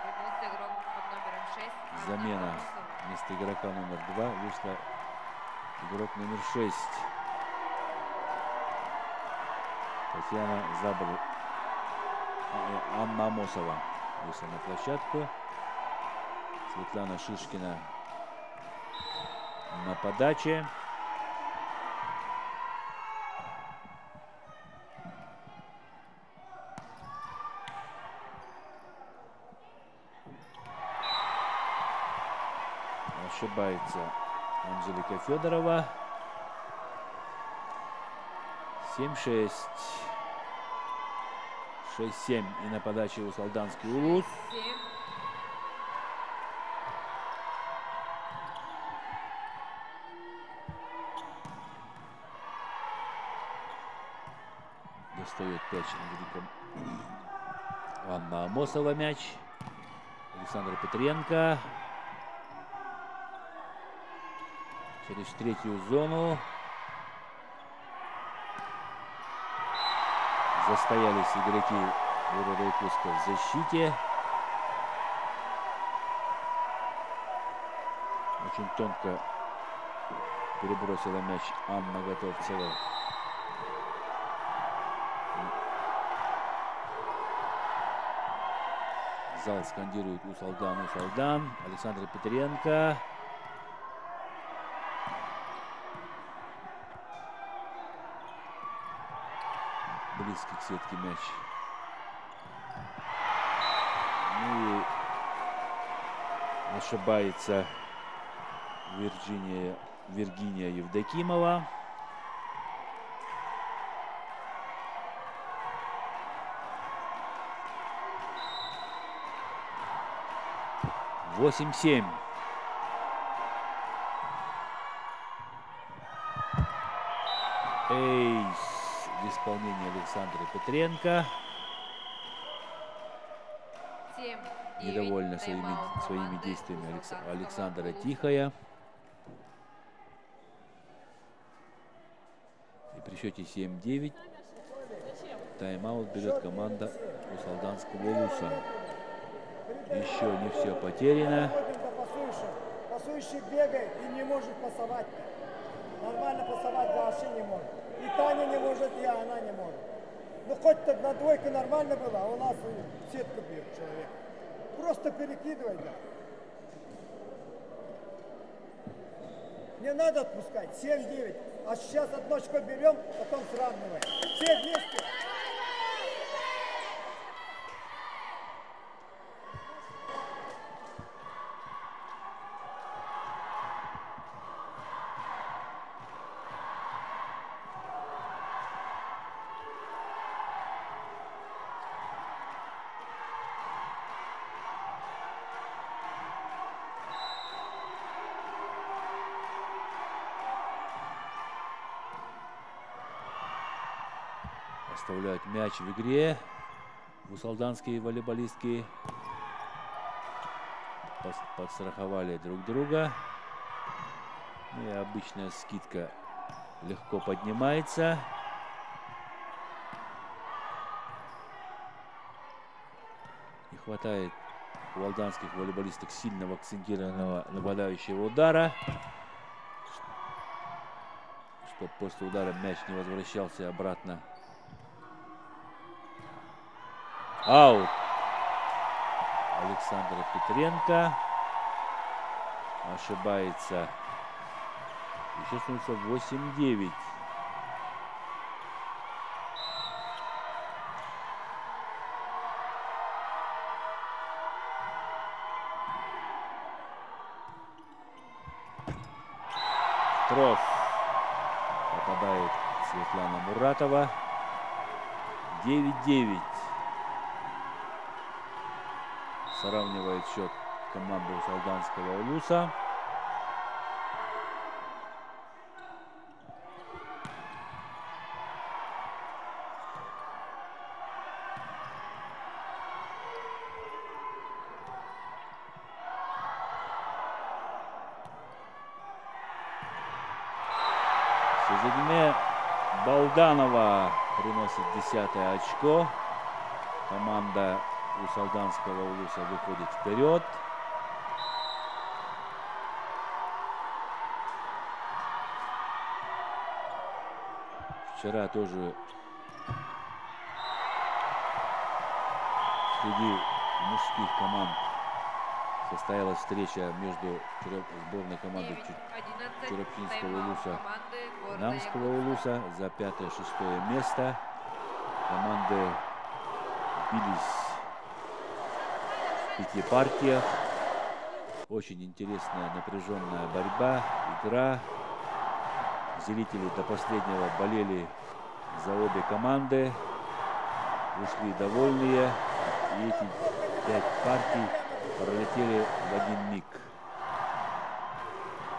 вернулся игрок под номером 6. Анна Замена. Амосова. Вместо игрока номер 2 вышла игрок номер 6. Татьяна Забор. Анна Амосова вышла на площадку. Светлана Шишкина на подаче. Ошибается Анжелика Федорова. 7-6. 6-7. И на подаче у Салданский Улус. 7. Достает 5 Анжелика. Анна Амосова мяч. Александр Петренко. Через третью зону. Застоялись игроки города Якутска в защите. Очень тонко перебросила мяч Анна Готовцева. Зал скандирует «Усалдан, Усалдан». Александр Петренко. Близкий к сетке мяч. Ну и ошибается Виргиния Евдокимова. Восемь-7. Эйс в исполнении Александра Петренко. 7. Недовольна своими действиями Александра Тихая. И при счете 7-9 тайм-аут берет команда Усалданского Улуса. Еще не все потеряно. Пасующий бегает и не может пасовать. Нормально пасовать вообще не может. И Таня не может, и она не может. Ну хоть так на двойку нормально было, а у нас сетку бьет человек. Просто перекидывай, да. Не надо отпускать. 7-9. А сейчас одно очко берем, потом сравниваем. Все вместе. Оставляют мяч в игре. Усалданские волейболистки подстраховали друг друга. Ну и обычная скидка легко поднимается. Не хватает у алданских волейболисток сильного акцентированного нападающего удара, чтобы после удара мяч не возвращался обратно. Аут Александра Петренко. Ошибается. И сейчас становится 8-9. Трос попадает Светлана Муратова. 9-9. Сравнивает счет команды Усалданского Улуса. Сузидине Балданова приносит 10-е очко. Команда Усалданского Улуса выходит вперед. Вчера тоже среди мужских команд состоялась встреча между сборной команды Черепчинского Улуса и Намского Улуса за 5-6 место. Команды бились в 5 партиях. Очень интересная, напряженная борьба, игра. Зрители до последнего болели за обе команды. Ушли довольные. И эти 5 партий пролетели в один миг.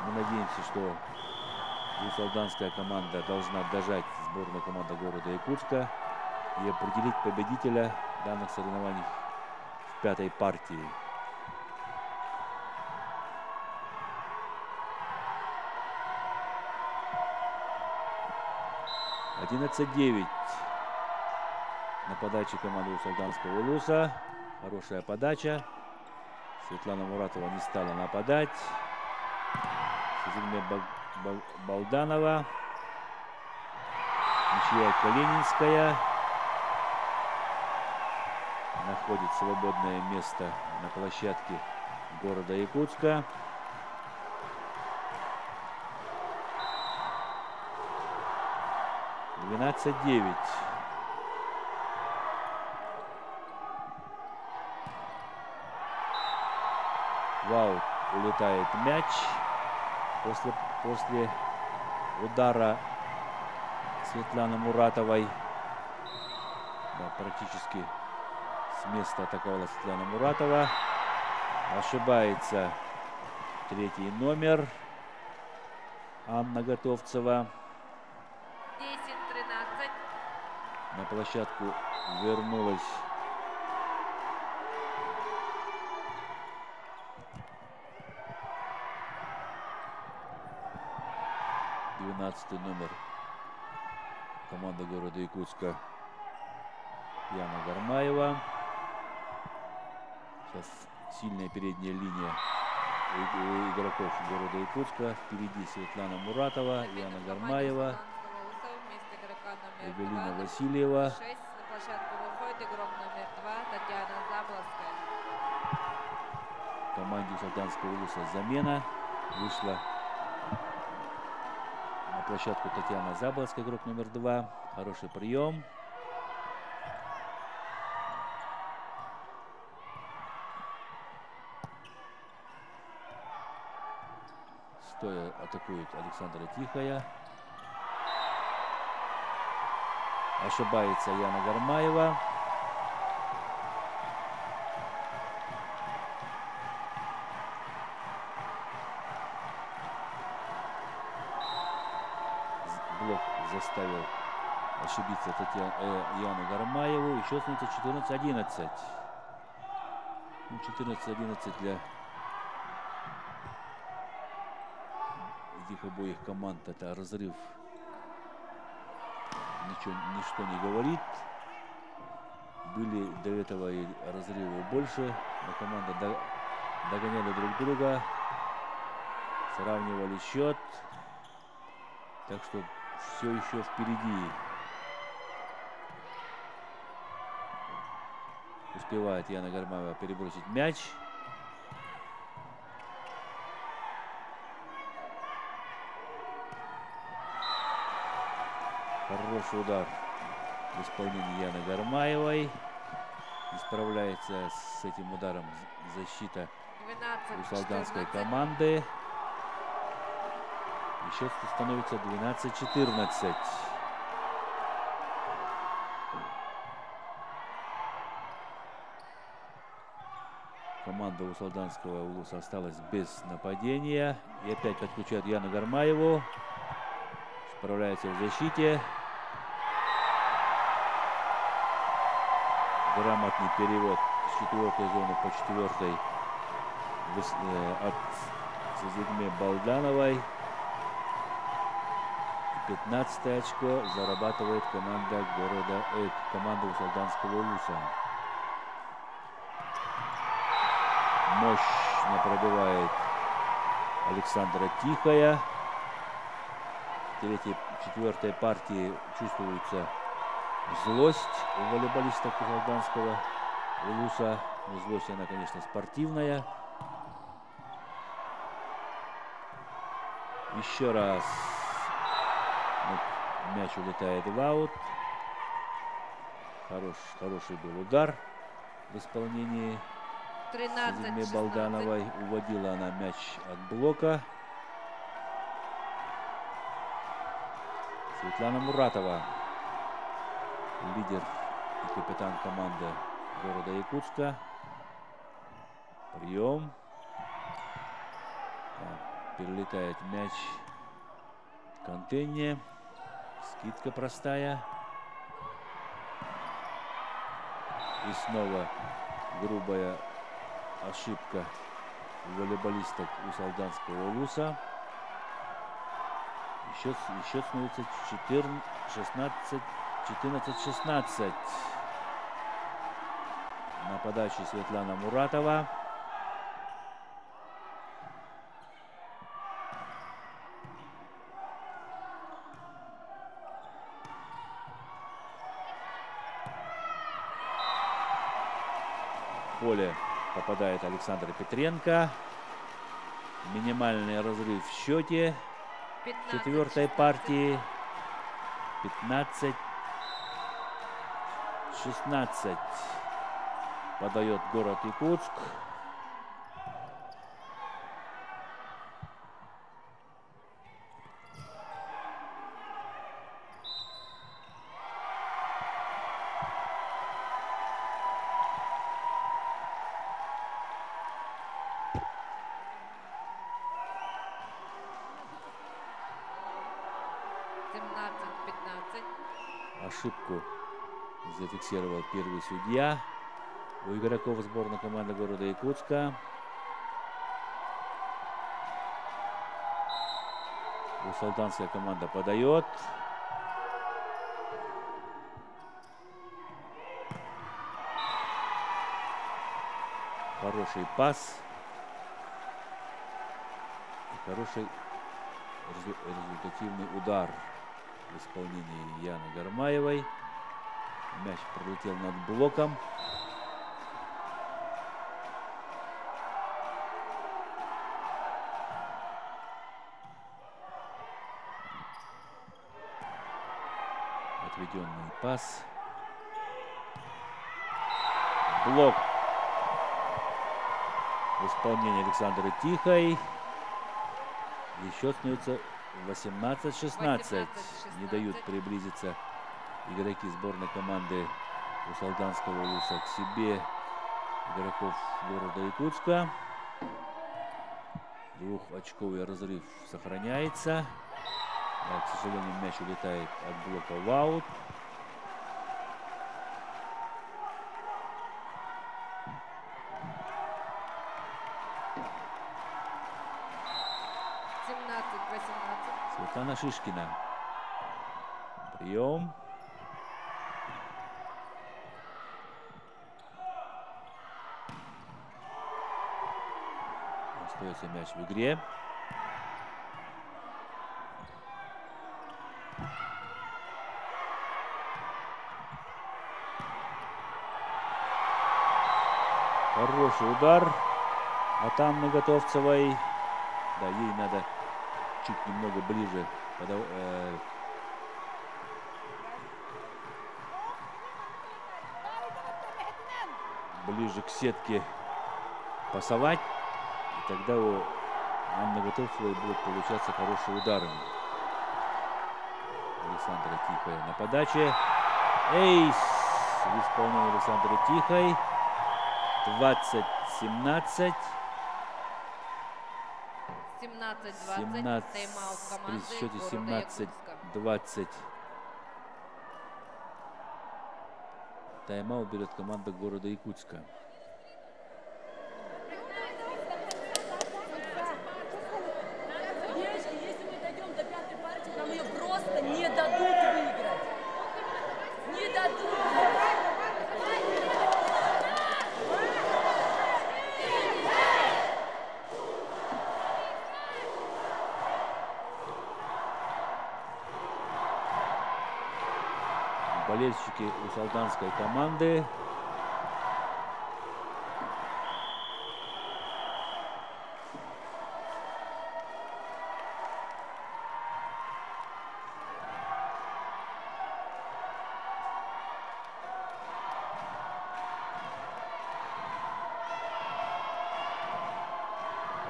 Мы надеемся, что Усалданская команда должна дожать сборную команду города Якутска и определить победителя данных соревнований в 5-й партии. — 11-9 на подаче команды Усалданского Улуса. Хорошая подача. Светлана Муратова не стала нападать. Сузидине Балданова. Ничья Калининская. Находит свободное место на площадке города Якутска. — 12-9. Вау, улетает мяч после удара Светланы Муратовой. Да, практически с места атаковала Светлана Муратова. Ошибается 3-й номер Анна Готовцева. 10-13. На площадку вернулась номер команды города Якутска Яна Гармаева. Сейчас сильная передняя линия у игроков города Якутска. Впереди Светлана Муратова, Яна Гармаева, Эвелина Васильева. 6 на площадку выходит игрок номер 2 Татьяна Заблоцкая. Команде Усалданского Улуса замена. Вышла на площадку Татьяна Заблоцкая, игрок номер 2. Хороший прием. Стоя атакует Александра Тихая. Ошибается Яна Гармаева. Блок заставил ошибиться Яну Гармаеву. Еще становится 14-11. 14-11 для этих обоих команд. Это разрыв. Ничто не говорит. Были до этого и разрывы больше. Но команды догоняли друг друга. Сравнивали счет. Так что все еще впереди. Успевает Яна Гармаева перебросить мяч. Хороший удар в исполнении Яны Гармаевой. И справляется с этим ударом защита усалданской команды. И счет становится 12-14. Команда у Салданского улуса осталась без нападения. И опять подключают Яну Гармаеву. Справляется в защите. Грамотный перевод с 4-й зоны по 4-й от Сазидме Балдановой. 15 очко зарабатывает команда Усалданского улуса. Мощно пробивает Александра Тихая. В 4-й партии чувствуется злость у волейболистов Усалданского улуса. Но злость она, конечно, спортивная. Еще раз. Мяч улетает в аут. Хороший был удар в исполнении Сазидме Балдановой. Уводила она мяч от блока. Светлана Муратова, лидер и капитан команды города Якутска. Прием. Перелетает мяч к антенне. Скидка простая. И снова грубая ошибка волейболисток Усалданского улуса. Счет становится 14-16. На подаче Светлана Муратова. В поле попадает Александра Петренко. Минимальный разрыв в счете. 4-й партии 15-16. Подает город Якутск. Ошибку зафиксировал первый судья у игроков сборной команды города Якутска. Усалданская команда подает. Хороший пас. И хороший результативный удар в исполнении Яны Гармаевой. Мяч пролетел над блоком. Отведенный пас. Блок в исполнении Александры Тихой. И счет становится 18-16. Не дают приблизиться игроки сборной команды Усалданского улуса к себе игроков города Якутска. Двухочковый разрыв сохраняется. Да, к сожалению, мяч улетает от блока в аут. Светлана Шишкина. Прием. Остается мяч в игре. Хороший удар от Анны Готовцевой. Да, ей надо чуть немного ближе ближе к сетке пасовать. И тогда у Анны Готовцевой будут получаться хорошие удары. Александра Тихая на подаче. Эйс в исполнении Александры Тихой. 17. 17-20. Тайм-аут При команды счете города Якутска. 17-20. Тайм-аут берет команда города Якутска. Девочки, если мы дойдем до 5-й партии, нам ее просто не дадут выиграть. Не дадут. Болельщики у солданской команды.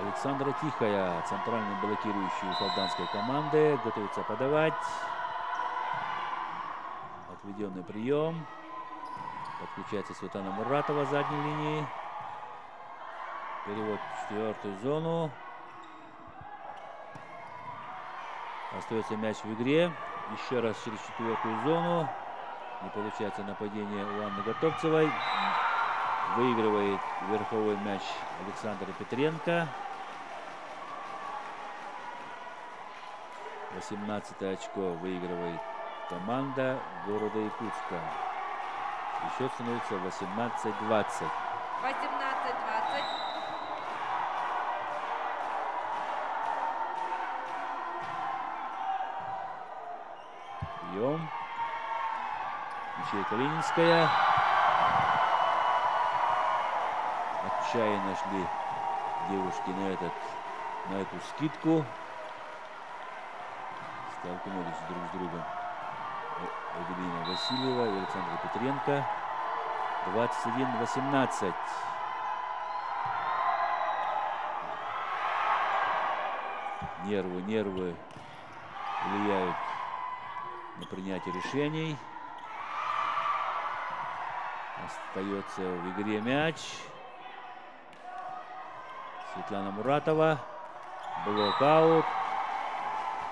Александра Тихая, центральный блокирующий у солданской команды, готовится подавать. Отведенный прием. Подключается Светлана Муратова с задней линии. Перевод в четвертую зону. Остается мяч в игре. Еще раз через четвертую зону. Не получается нападение у Анны Готовцевой. Выигрывает верховой мяч Александра Петренко. 18 очко выигрывает команда города Якутска. И счет становится 18-20. 18-20. Прием. Ячейка Ленинская. Отчаянно шли девушки на эту скидку. Столкнулись друг с другом Эвелина Васильева и Александра Петренко. 21-18. Нервы влияют на принятие решений. Остается в игре мяч. Светлана Муратова. Блокаут.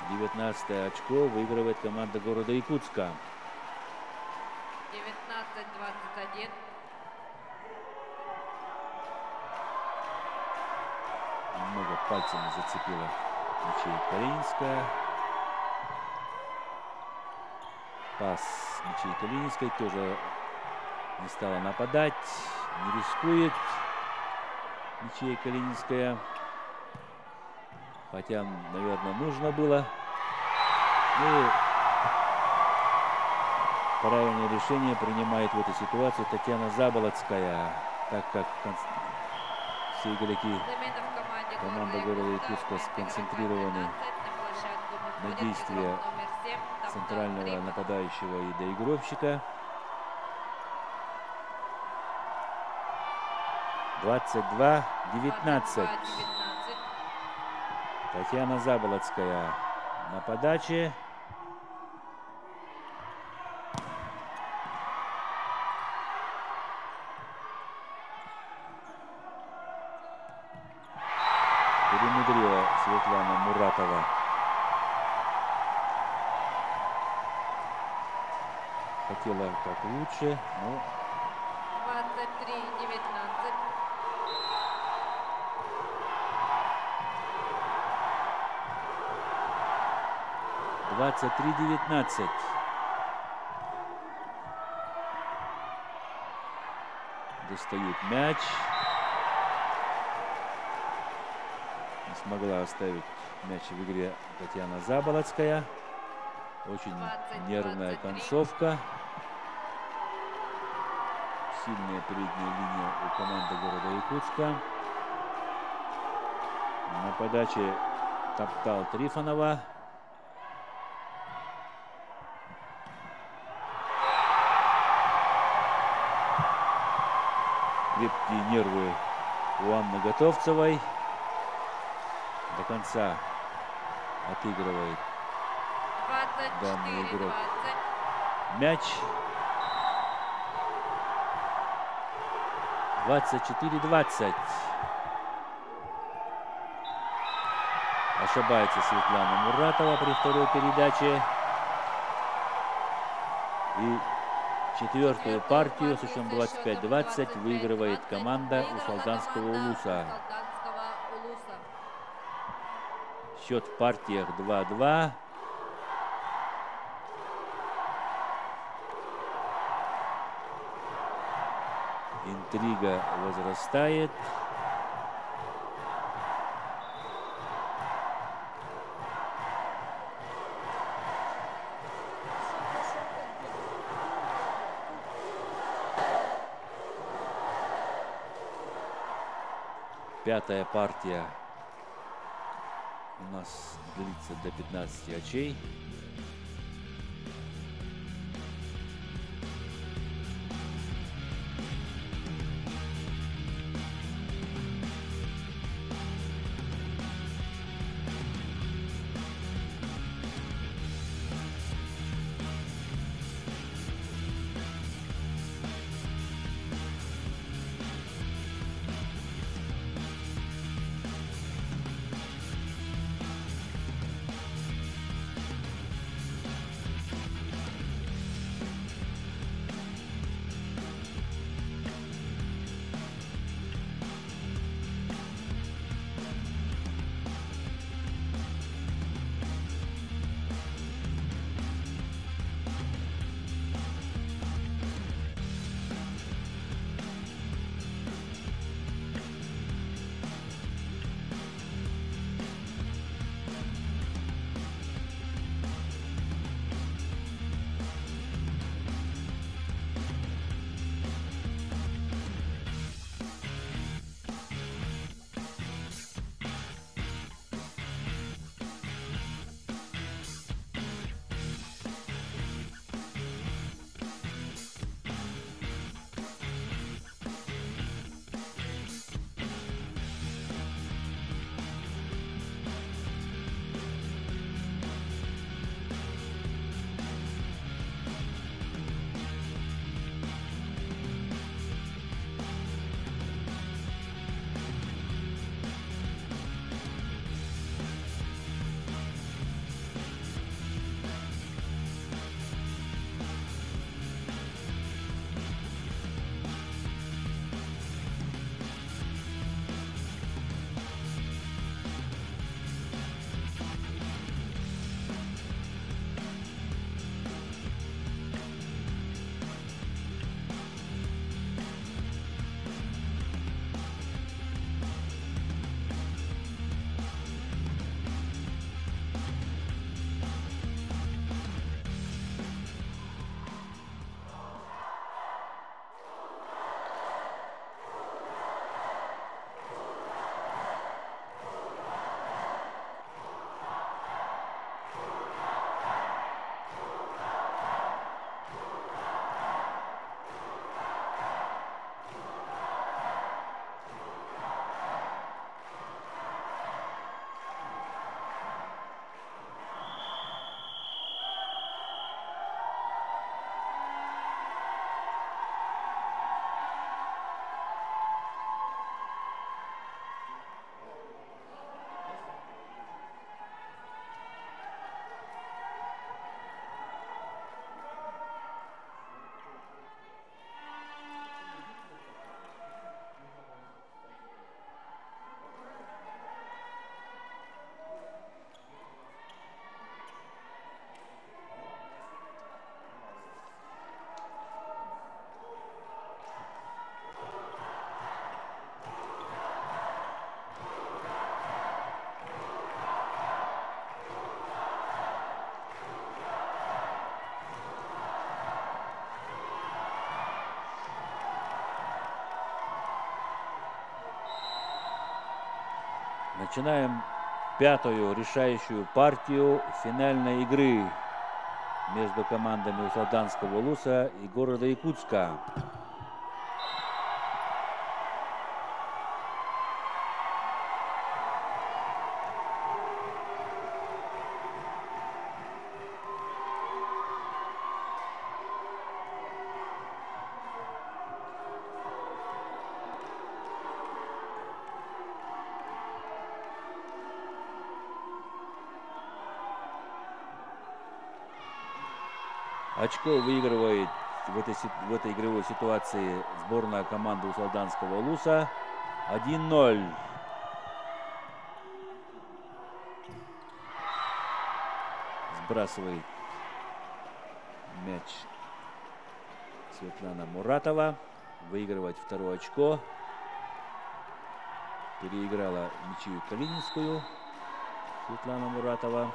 19 очко выигрывает команда города Якутска. 19-21. Немного пальцами зацепила ячейка Ленинская. Пас ячейка Ленинской, тоже не стала нападать, не рискует ячейка Ленинская. Хотя, наверное, нужно было. И правильное решение принимает в этой ситуации Татьяна Заболоцкая, так как все игроки Замена в команде команда города Якутска сконцентрированы на действия центрального нападающего и доигровщика. 22-19. Татьяна Заболоцкая на подаче. Перемудрила Светлана Муратова. Хотела как лучше, но 23-19. 23-19. Достают мяч. Не смогла оставить мяч в игре Татьяна Заболоцкая. Очень нервная концовка. Сильная передняя линия у команды города Якутска. На подаче Топтал Трифонова. Крепкие нервы у Анны Готовцевой. До конца отыгрывает данный игрок 24-20. мяч. 24-20. Ошибается Светлана Муратова при второй передаче. И четвертую партию со счетом 25-20 выигрывает команда Усалданского Улуса. Счет в партиях 2-2. Интрига возрастает. Пятая партия у нас длится до 15 очей. Начинаем пятую решающую партию финальной игры между командами Усалданского Улуса и города Якутска. очко выигрывает в этой игровой ситуации сборная команды Усалданского Улуса. 1-0. Сбрасывает мяч Светлана Муратова. Выигрывает второе очко. Переиграла ничью Калининскую Светлана Муратова.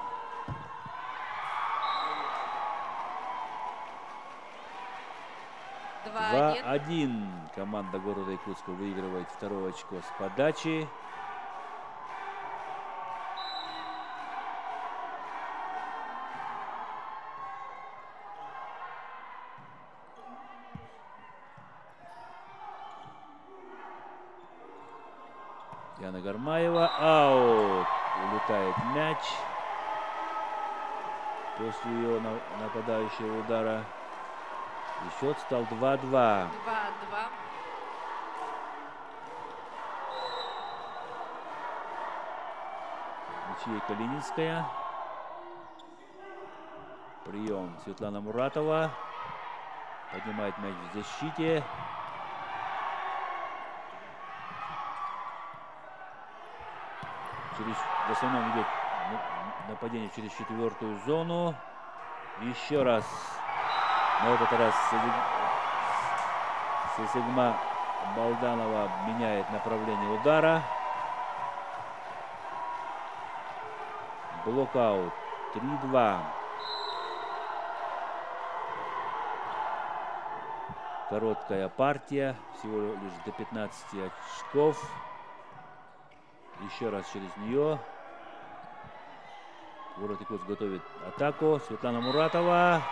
Два 2-1. Команда города Якутска выигрывает второе очко с подачи. Яна Гармаева. Аут. Улетает мяч после ее нападающего удара. И счет стал 2-2. 2-2. Ничья Калининская. Прием Светлана Муратова. Поднимает мяч в защите. В основном идет нападение через четвертую зону. Еще раз. На этот раз Сесигма Балданова меняет направление удара. Блокаут. 3-2. Короткая партия. Всего лишь до 15 очков. Еще раз через нее. Город Якутск готовит атаку. Светлана Муратова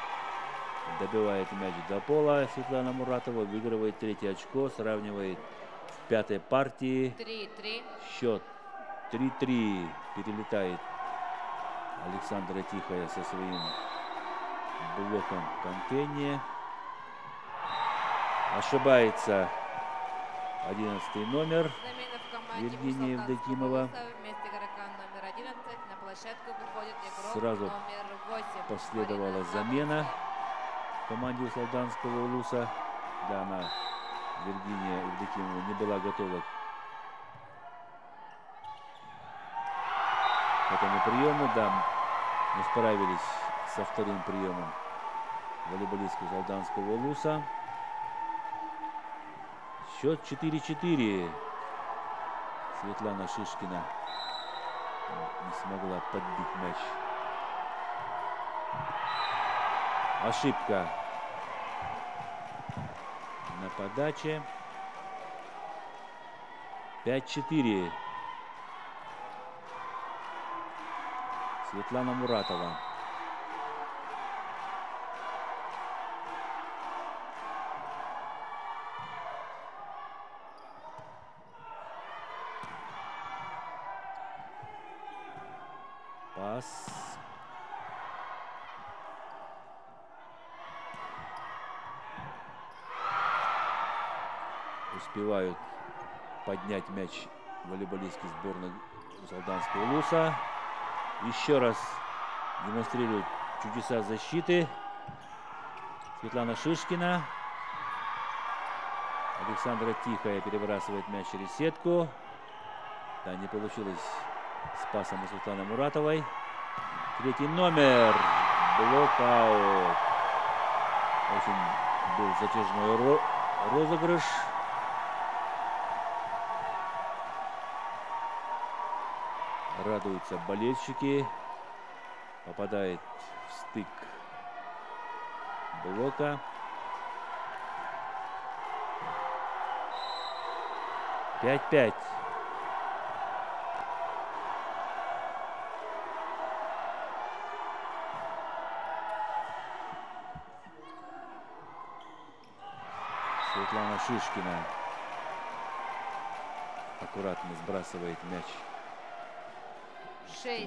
добивает мяч до пола. Светлана Муратова выигрывает третье очко. Сравнивает в пятой партии. 3-3. Счет 3-3. Перелетает Александра Тихая со своим блоком Контенье. Ошибается 11 номер. Замена в команде Евгения Усалданского Евдокимова. Улуса. Вместо игрока номер 11 на площадку выходит игрок Сразу номер 8. последовала Марина замена Забродская. в команде Усалданского Улуса. Да, она, Евгения Евдокимова, не была готова к этому приему. Да, мы справились со вторым приемом волейболистки Усалданского Улуса. Счет 4-4. Светлана Шишкина не смогла подбить мяч. Ошибка на подаче. 5-4. Светлана Муратова. Пас. Успевают поднять мяч волейболистки сборной Усалданского Улуса. Еще раз демонстрирует чудеса защиты Светлана Шишкина. Александра Тихая перебрасывает мяч через сетку. Да, не получилось с пасом у Светланы Муратовой. Третий номер. Блокаут. Очень был затяжной розыгрыш. Радуются болельщики. Попадает в стык блока. 5-5. Светлана Шишкина аккуратно сбрасывает мяч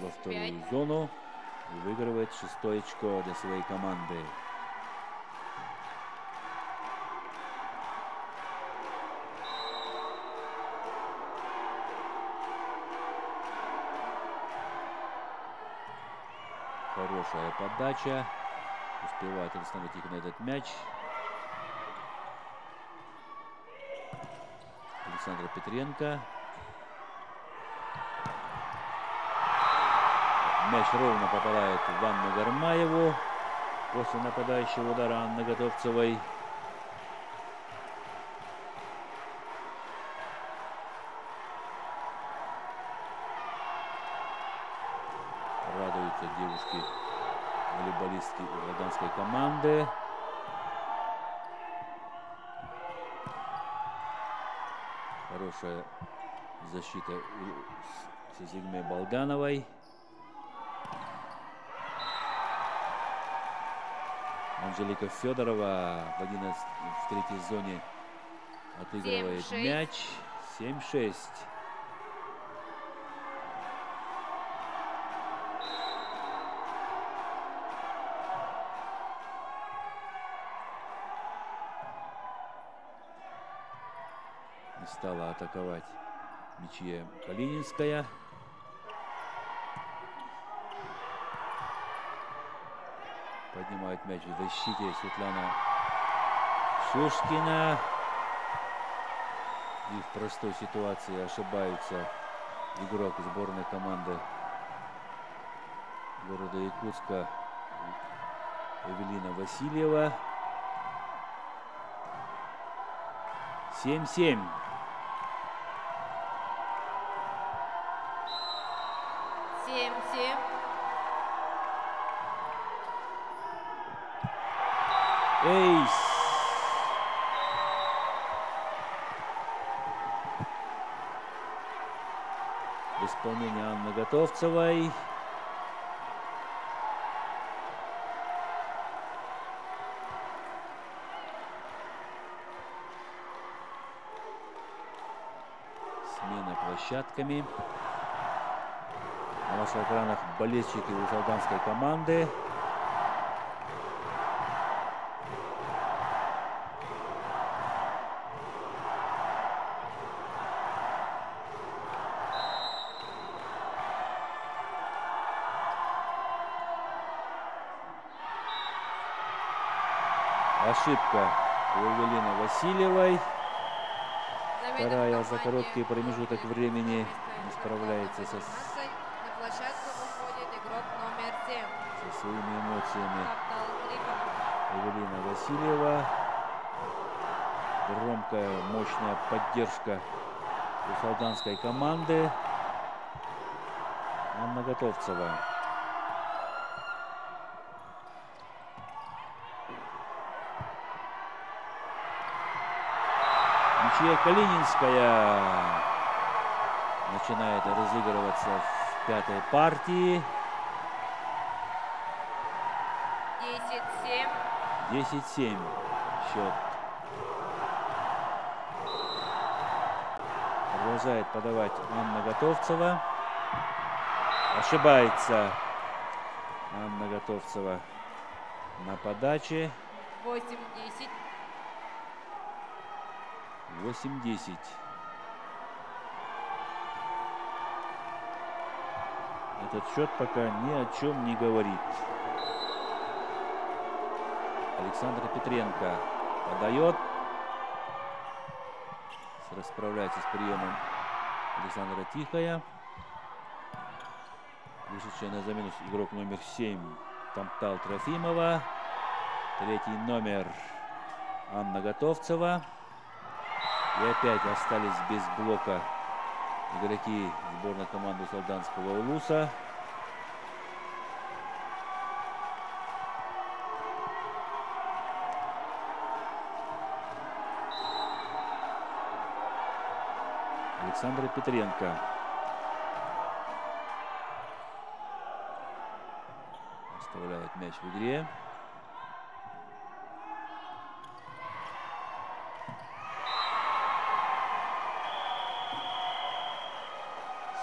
во вторую 6-5. зону и выигрывает шестое очко для своей команды. Хорошая подача. успевает Александр Тихо на этот мяч. Александра Петренко. Мяч ровно попадает в Анну Гармаеву после нападающего удара Анны Готовцевой. Радуются девушки, волейболистки володарской команды. Хорошая защита Сезигме Балгановой. Анжелика Федорова в третьей зоне отыгрывает 7-6. мяч. 7-6. Не стала атаковать Мичье Калининская. Поднимает мяч в защите Светлана Шушкина. И в простой ситуации ошибается игрок сборной команды города Якутска Эвелина Васильева. 7-7. Эйс. В исполнении Анны Готовцевой. Смена площадками. На ваших экранах болельщики Усалданской команды. Ошибка у Эвелины Васильевой. Вторая за короткий промежуток времени не справляется со На площадку выходит игрок номер 7. своими эмоциями. Таптал Трифонов. Эвелина Васильева. Громкая, мощная поддержка усалданской команды. Анна Готовцева. Мичье Калининская начинает разыгрываться в пятой партии. 10-7. 10-7 счет. Продолжает подавать Анна Готовцева. Ошибается Анна Готовцева на подаче. 8-10. 8-10. Этот счет пока ни о чем не говорит. Александра Петренко подает. Расправляется с приемом Александра Тихая. Вышедшая на замену игрок номер 7 Тамтал Трофимова. Третий номер Анна Готовцева. И опять остались без блока игроки сборной команды Усалданского Улуса. Александра Петренко. Оставляет мяч в игре.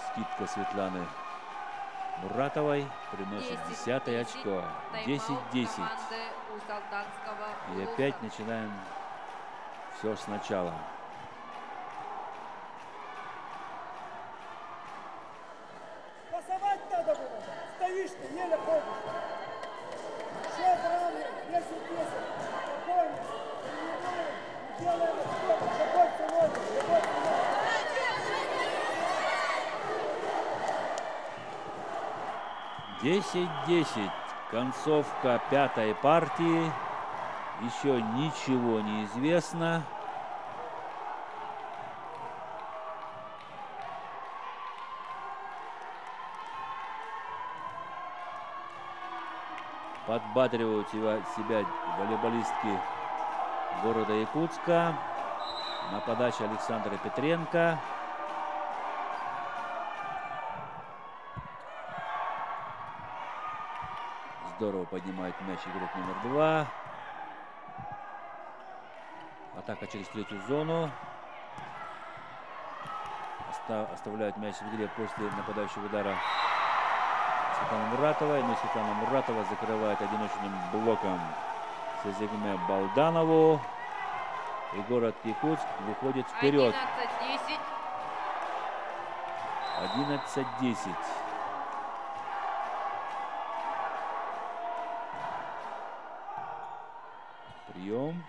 Скидка Светланы Муратовой приносит 10-е очко. 10-10. И опять начинаем все сначала. Пасовать надо было. Стоишь ты, еле ходишь. Счет равный, 10-10. Концовка пятой партии. Еще ничего не известно. Подбадривают себя волейболистки города Якутска. На подаче Александра Петренко. Здорово поднимает мяч игрок номер 2. Атака через третью зону. Оставляют мяч в игре после нападающего удара Светлана Муратова. Но Светлана Муратова закрывает одиночным блоком Сезегме Балданову. И город Якутск выходит вперед. 11-10. Прием.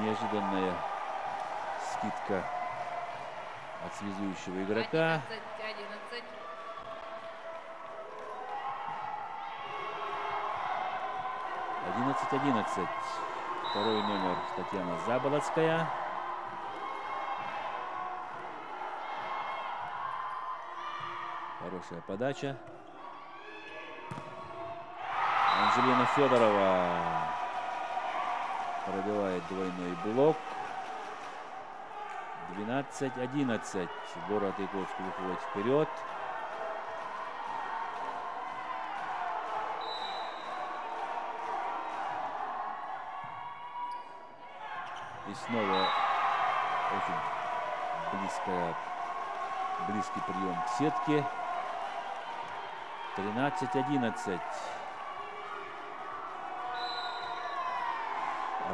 Неожиданная скидка от связующего игрока. 11-11. Второй номер Татьяна Заболоцкая. Хорошая подача. Анжелина Федорова пробивает двойной блок. 12-11. Город Якутск выходит вперед. И снова очень близкий прием к сетке. 13-11.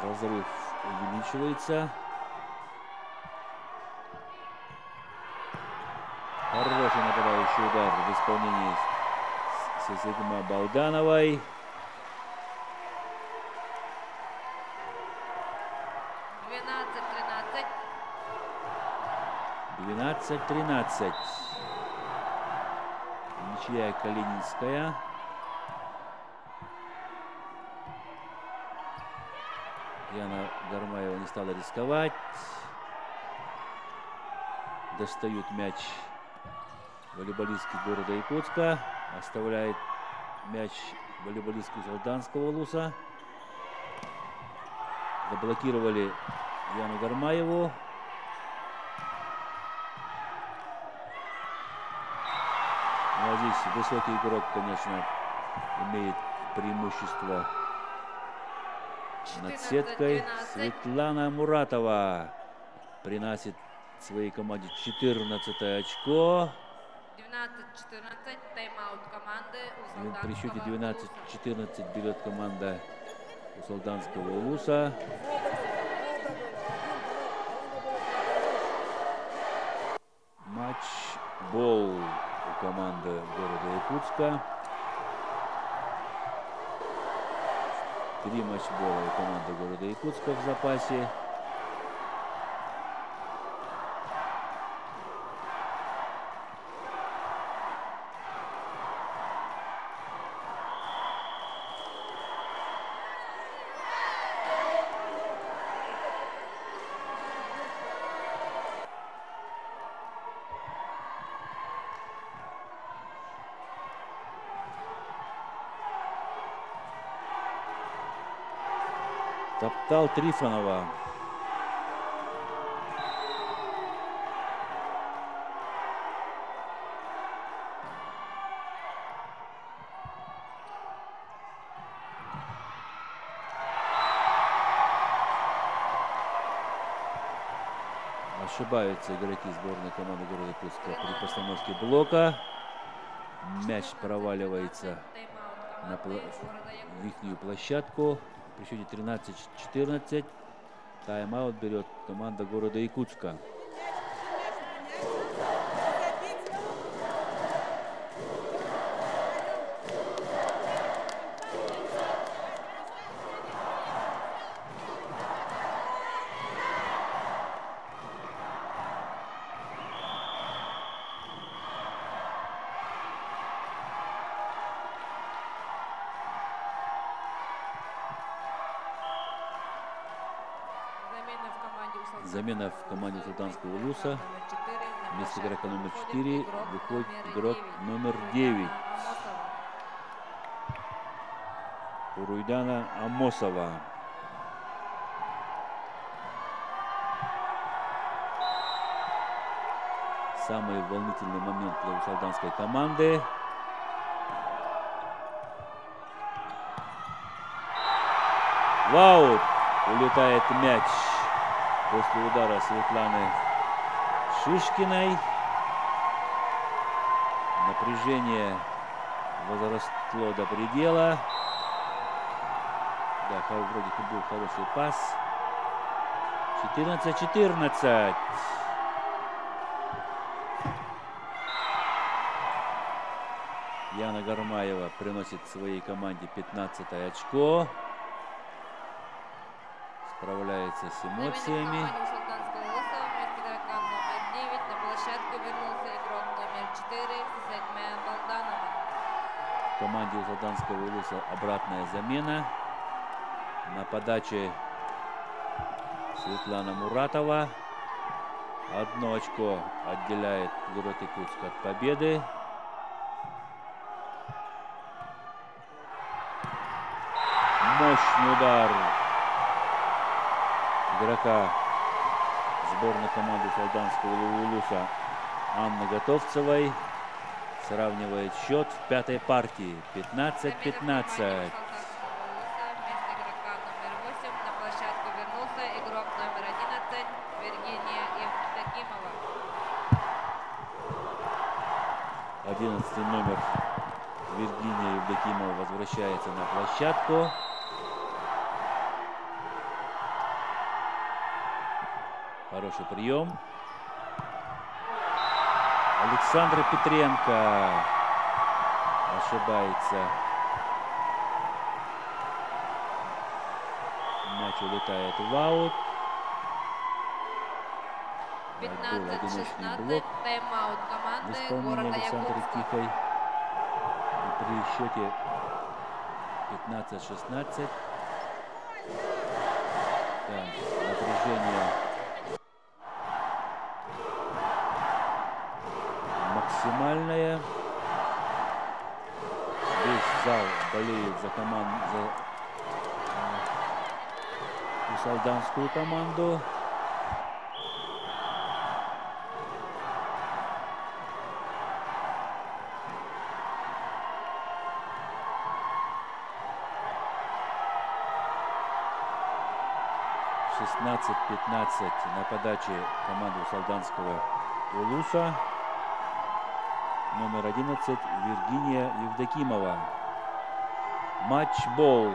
Разрыв увеличивается. Хороший нападающий удар в исполнении Сезегме Балдановой. 12-13. Ничья Калининская. Яна Гармаева не стала рисковать. Достают мяч волейболистки города Якутска. Оставляет мяч волейболистки Солданского Улуса. Заблокировали Яну Гармаеву. Ну, а здесь высокий игрок, конечно, имеет преимущество над сеткой. Светлана Муратова приносит своей команде 14 очко. 12-14. Тайм-аут команды у При счете Солданского 12-14 берет команда у Солданского Улуса. Матч-бол у команды города Якутска. 3 матчбола у команды города Якутска в запасе. Топтал Трифонова. Ошибаются игроки сборной команды города Якутска при постановке блока. Мяч проваливается в ихнюю площадку. При счете 13-14 тайм-аут берет команда города Якутска. Замена в команде Султанского Улуса. Номер 4, на Вместо игрока площадку номер выходит 4 игрок выходит номер игрок 9, номер Руйдана 9. Амосова. Руйдана Амосова. Самый волнительный момент для усалданской команды. Вау! Улетает мяч после удара Светланы Шишкиной. Напряжение возросло до предела. Да, вроде бы был хороший пас. 14-14. Яна Гармаева приносит своей команде 15-е очко. Справляется с эмоциями. Замена в команде Султанского Улуса. Вместо игрока номер 9 на площадку вернулся игрок номер 4 Сисетме Балданова. В команде Султанского Улуса обратная замена. На подаче Светлана Муратова. 1 очко отделяет город Якутск от победы. Мощный удар игрока сборной команды Султанского Улуса Анны Готовцевой сравнивает счет в 5-й партии. 15-15. Вместо игрока номер 8 на площадку вернулся игрок номер 11 Виргиния Евдокимова. 11 номер Виргиния Евдокимова возвращается на площадку. Хороший прием. Александра Петренко ошибается. Мяч улетает в аут. Был одиночный 15-16. блок Тайм-аут в команды исполнении города Александры Якутска. Тихой. И при счете 15-16. Да, напряжение максимальное. Весь зал болеет за усалданскую команду. — 16-15 на подаче команды усалданского Улуса. Номер 11 Виргиния Евдокимова. Матчбол.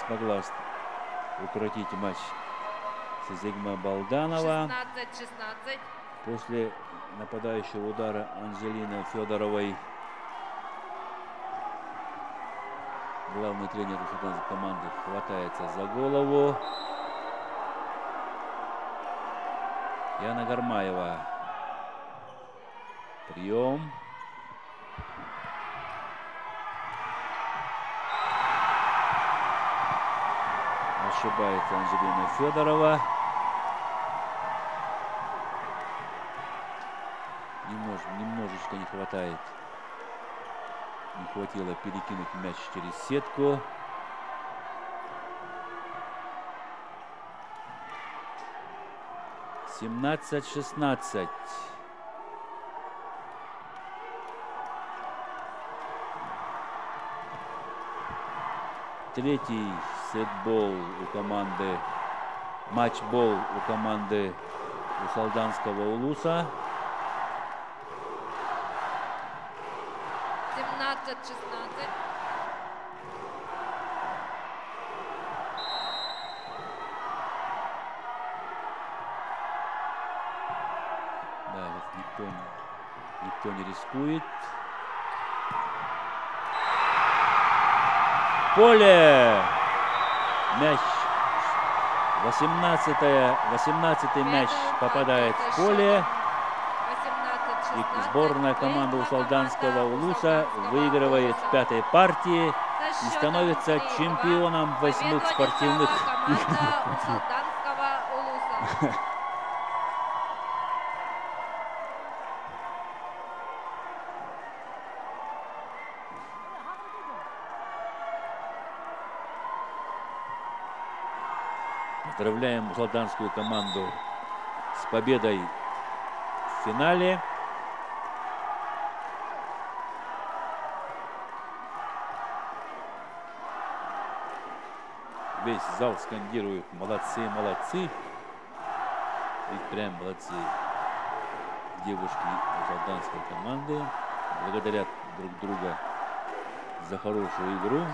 Смогла укоротить матч Сисетме Балданова. 16-16. После нападающего удара Анжелины Федоровой главный тренер усалданской команды хватается за голову. Яна Гармаева. Прием. Ошибается Анжелина Федорова. Немножечко не хватает. Не хватило перекинуть мяч через сетку. — 17-16. Третий сетбол у команды, матчбол у команды усалданского Улуса. 17-16. Да, никто не рискует. поле. Мяч. 18-й мяч попадает в поле. И сборная команды Усалданского улуса выигрывает в 5-й партии и становится чемпионом 8 спортивных игр. Поздравляем усалданскую команду с победой в финале. Весь зал скандирует «Молодцы, молодцы». И прям молодцы девушки усалданской команды. Благодарят друг друга за хорошую игру.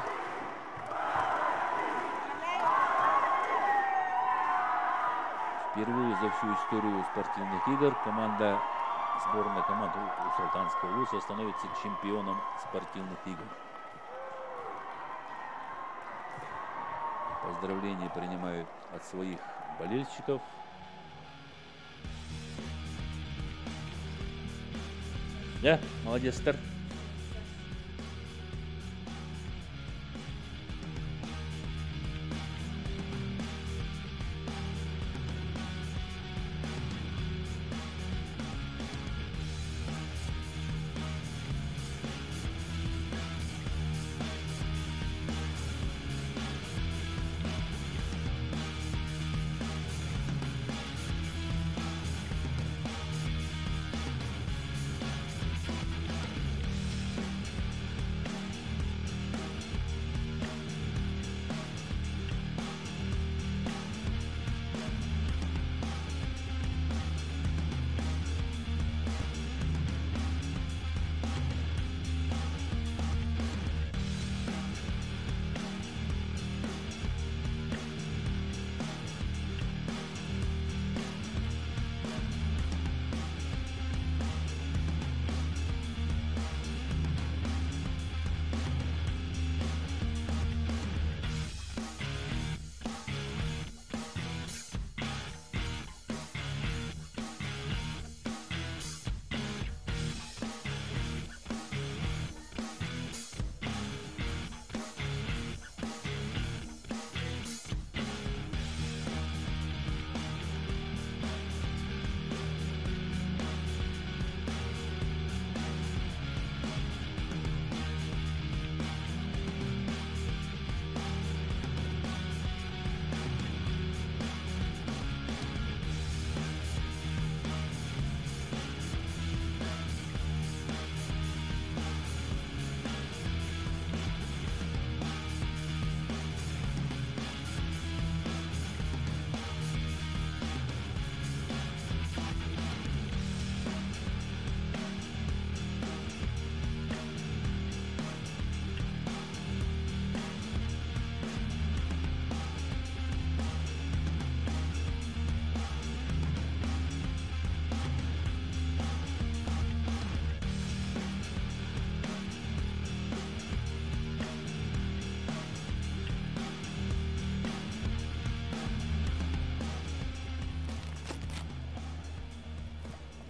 Впервые за всю историю спортивных игр сборная команда Усалданского улуса становится чемпионом спортивных игр. Поздравления принимают от своих болельщиков. Да, молодец, старт.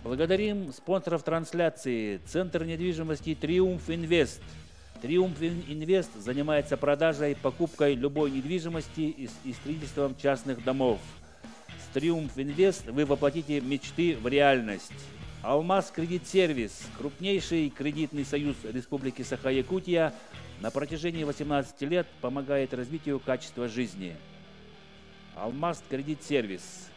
Благодарим спонсоров трансляции. Центр недвижимости «Триумф Инвест». «Триумф Инвест» занимается продажей, покупкой любой недвижимости и строительством частных домов. С «Триумф Инвест» вы воплотите мечты в реальность. «Алмаз Кредит Сервис» – крупнейший кредитный союз Республики Саха-Якутия, на протяжении 18 лет помогает развитию качества жизни. «Алмаз Кредит Сервис».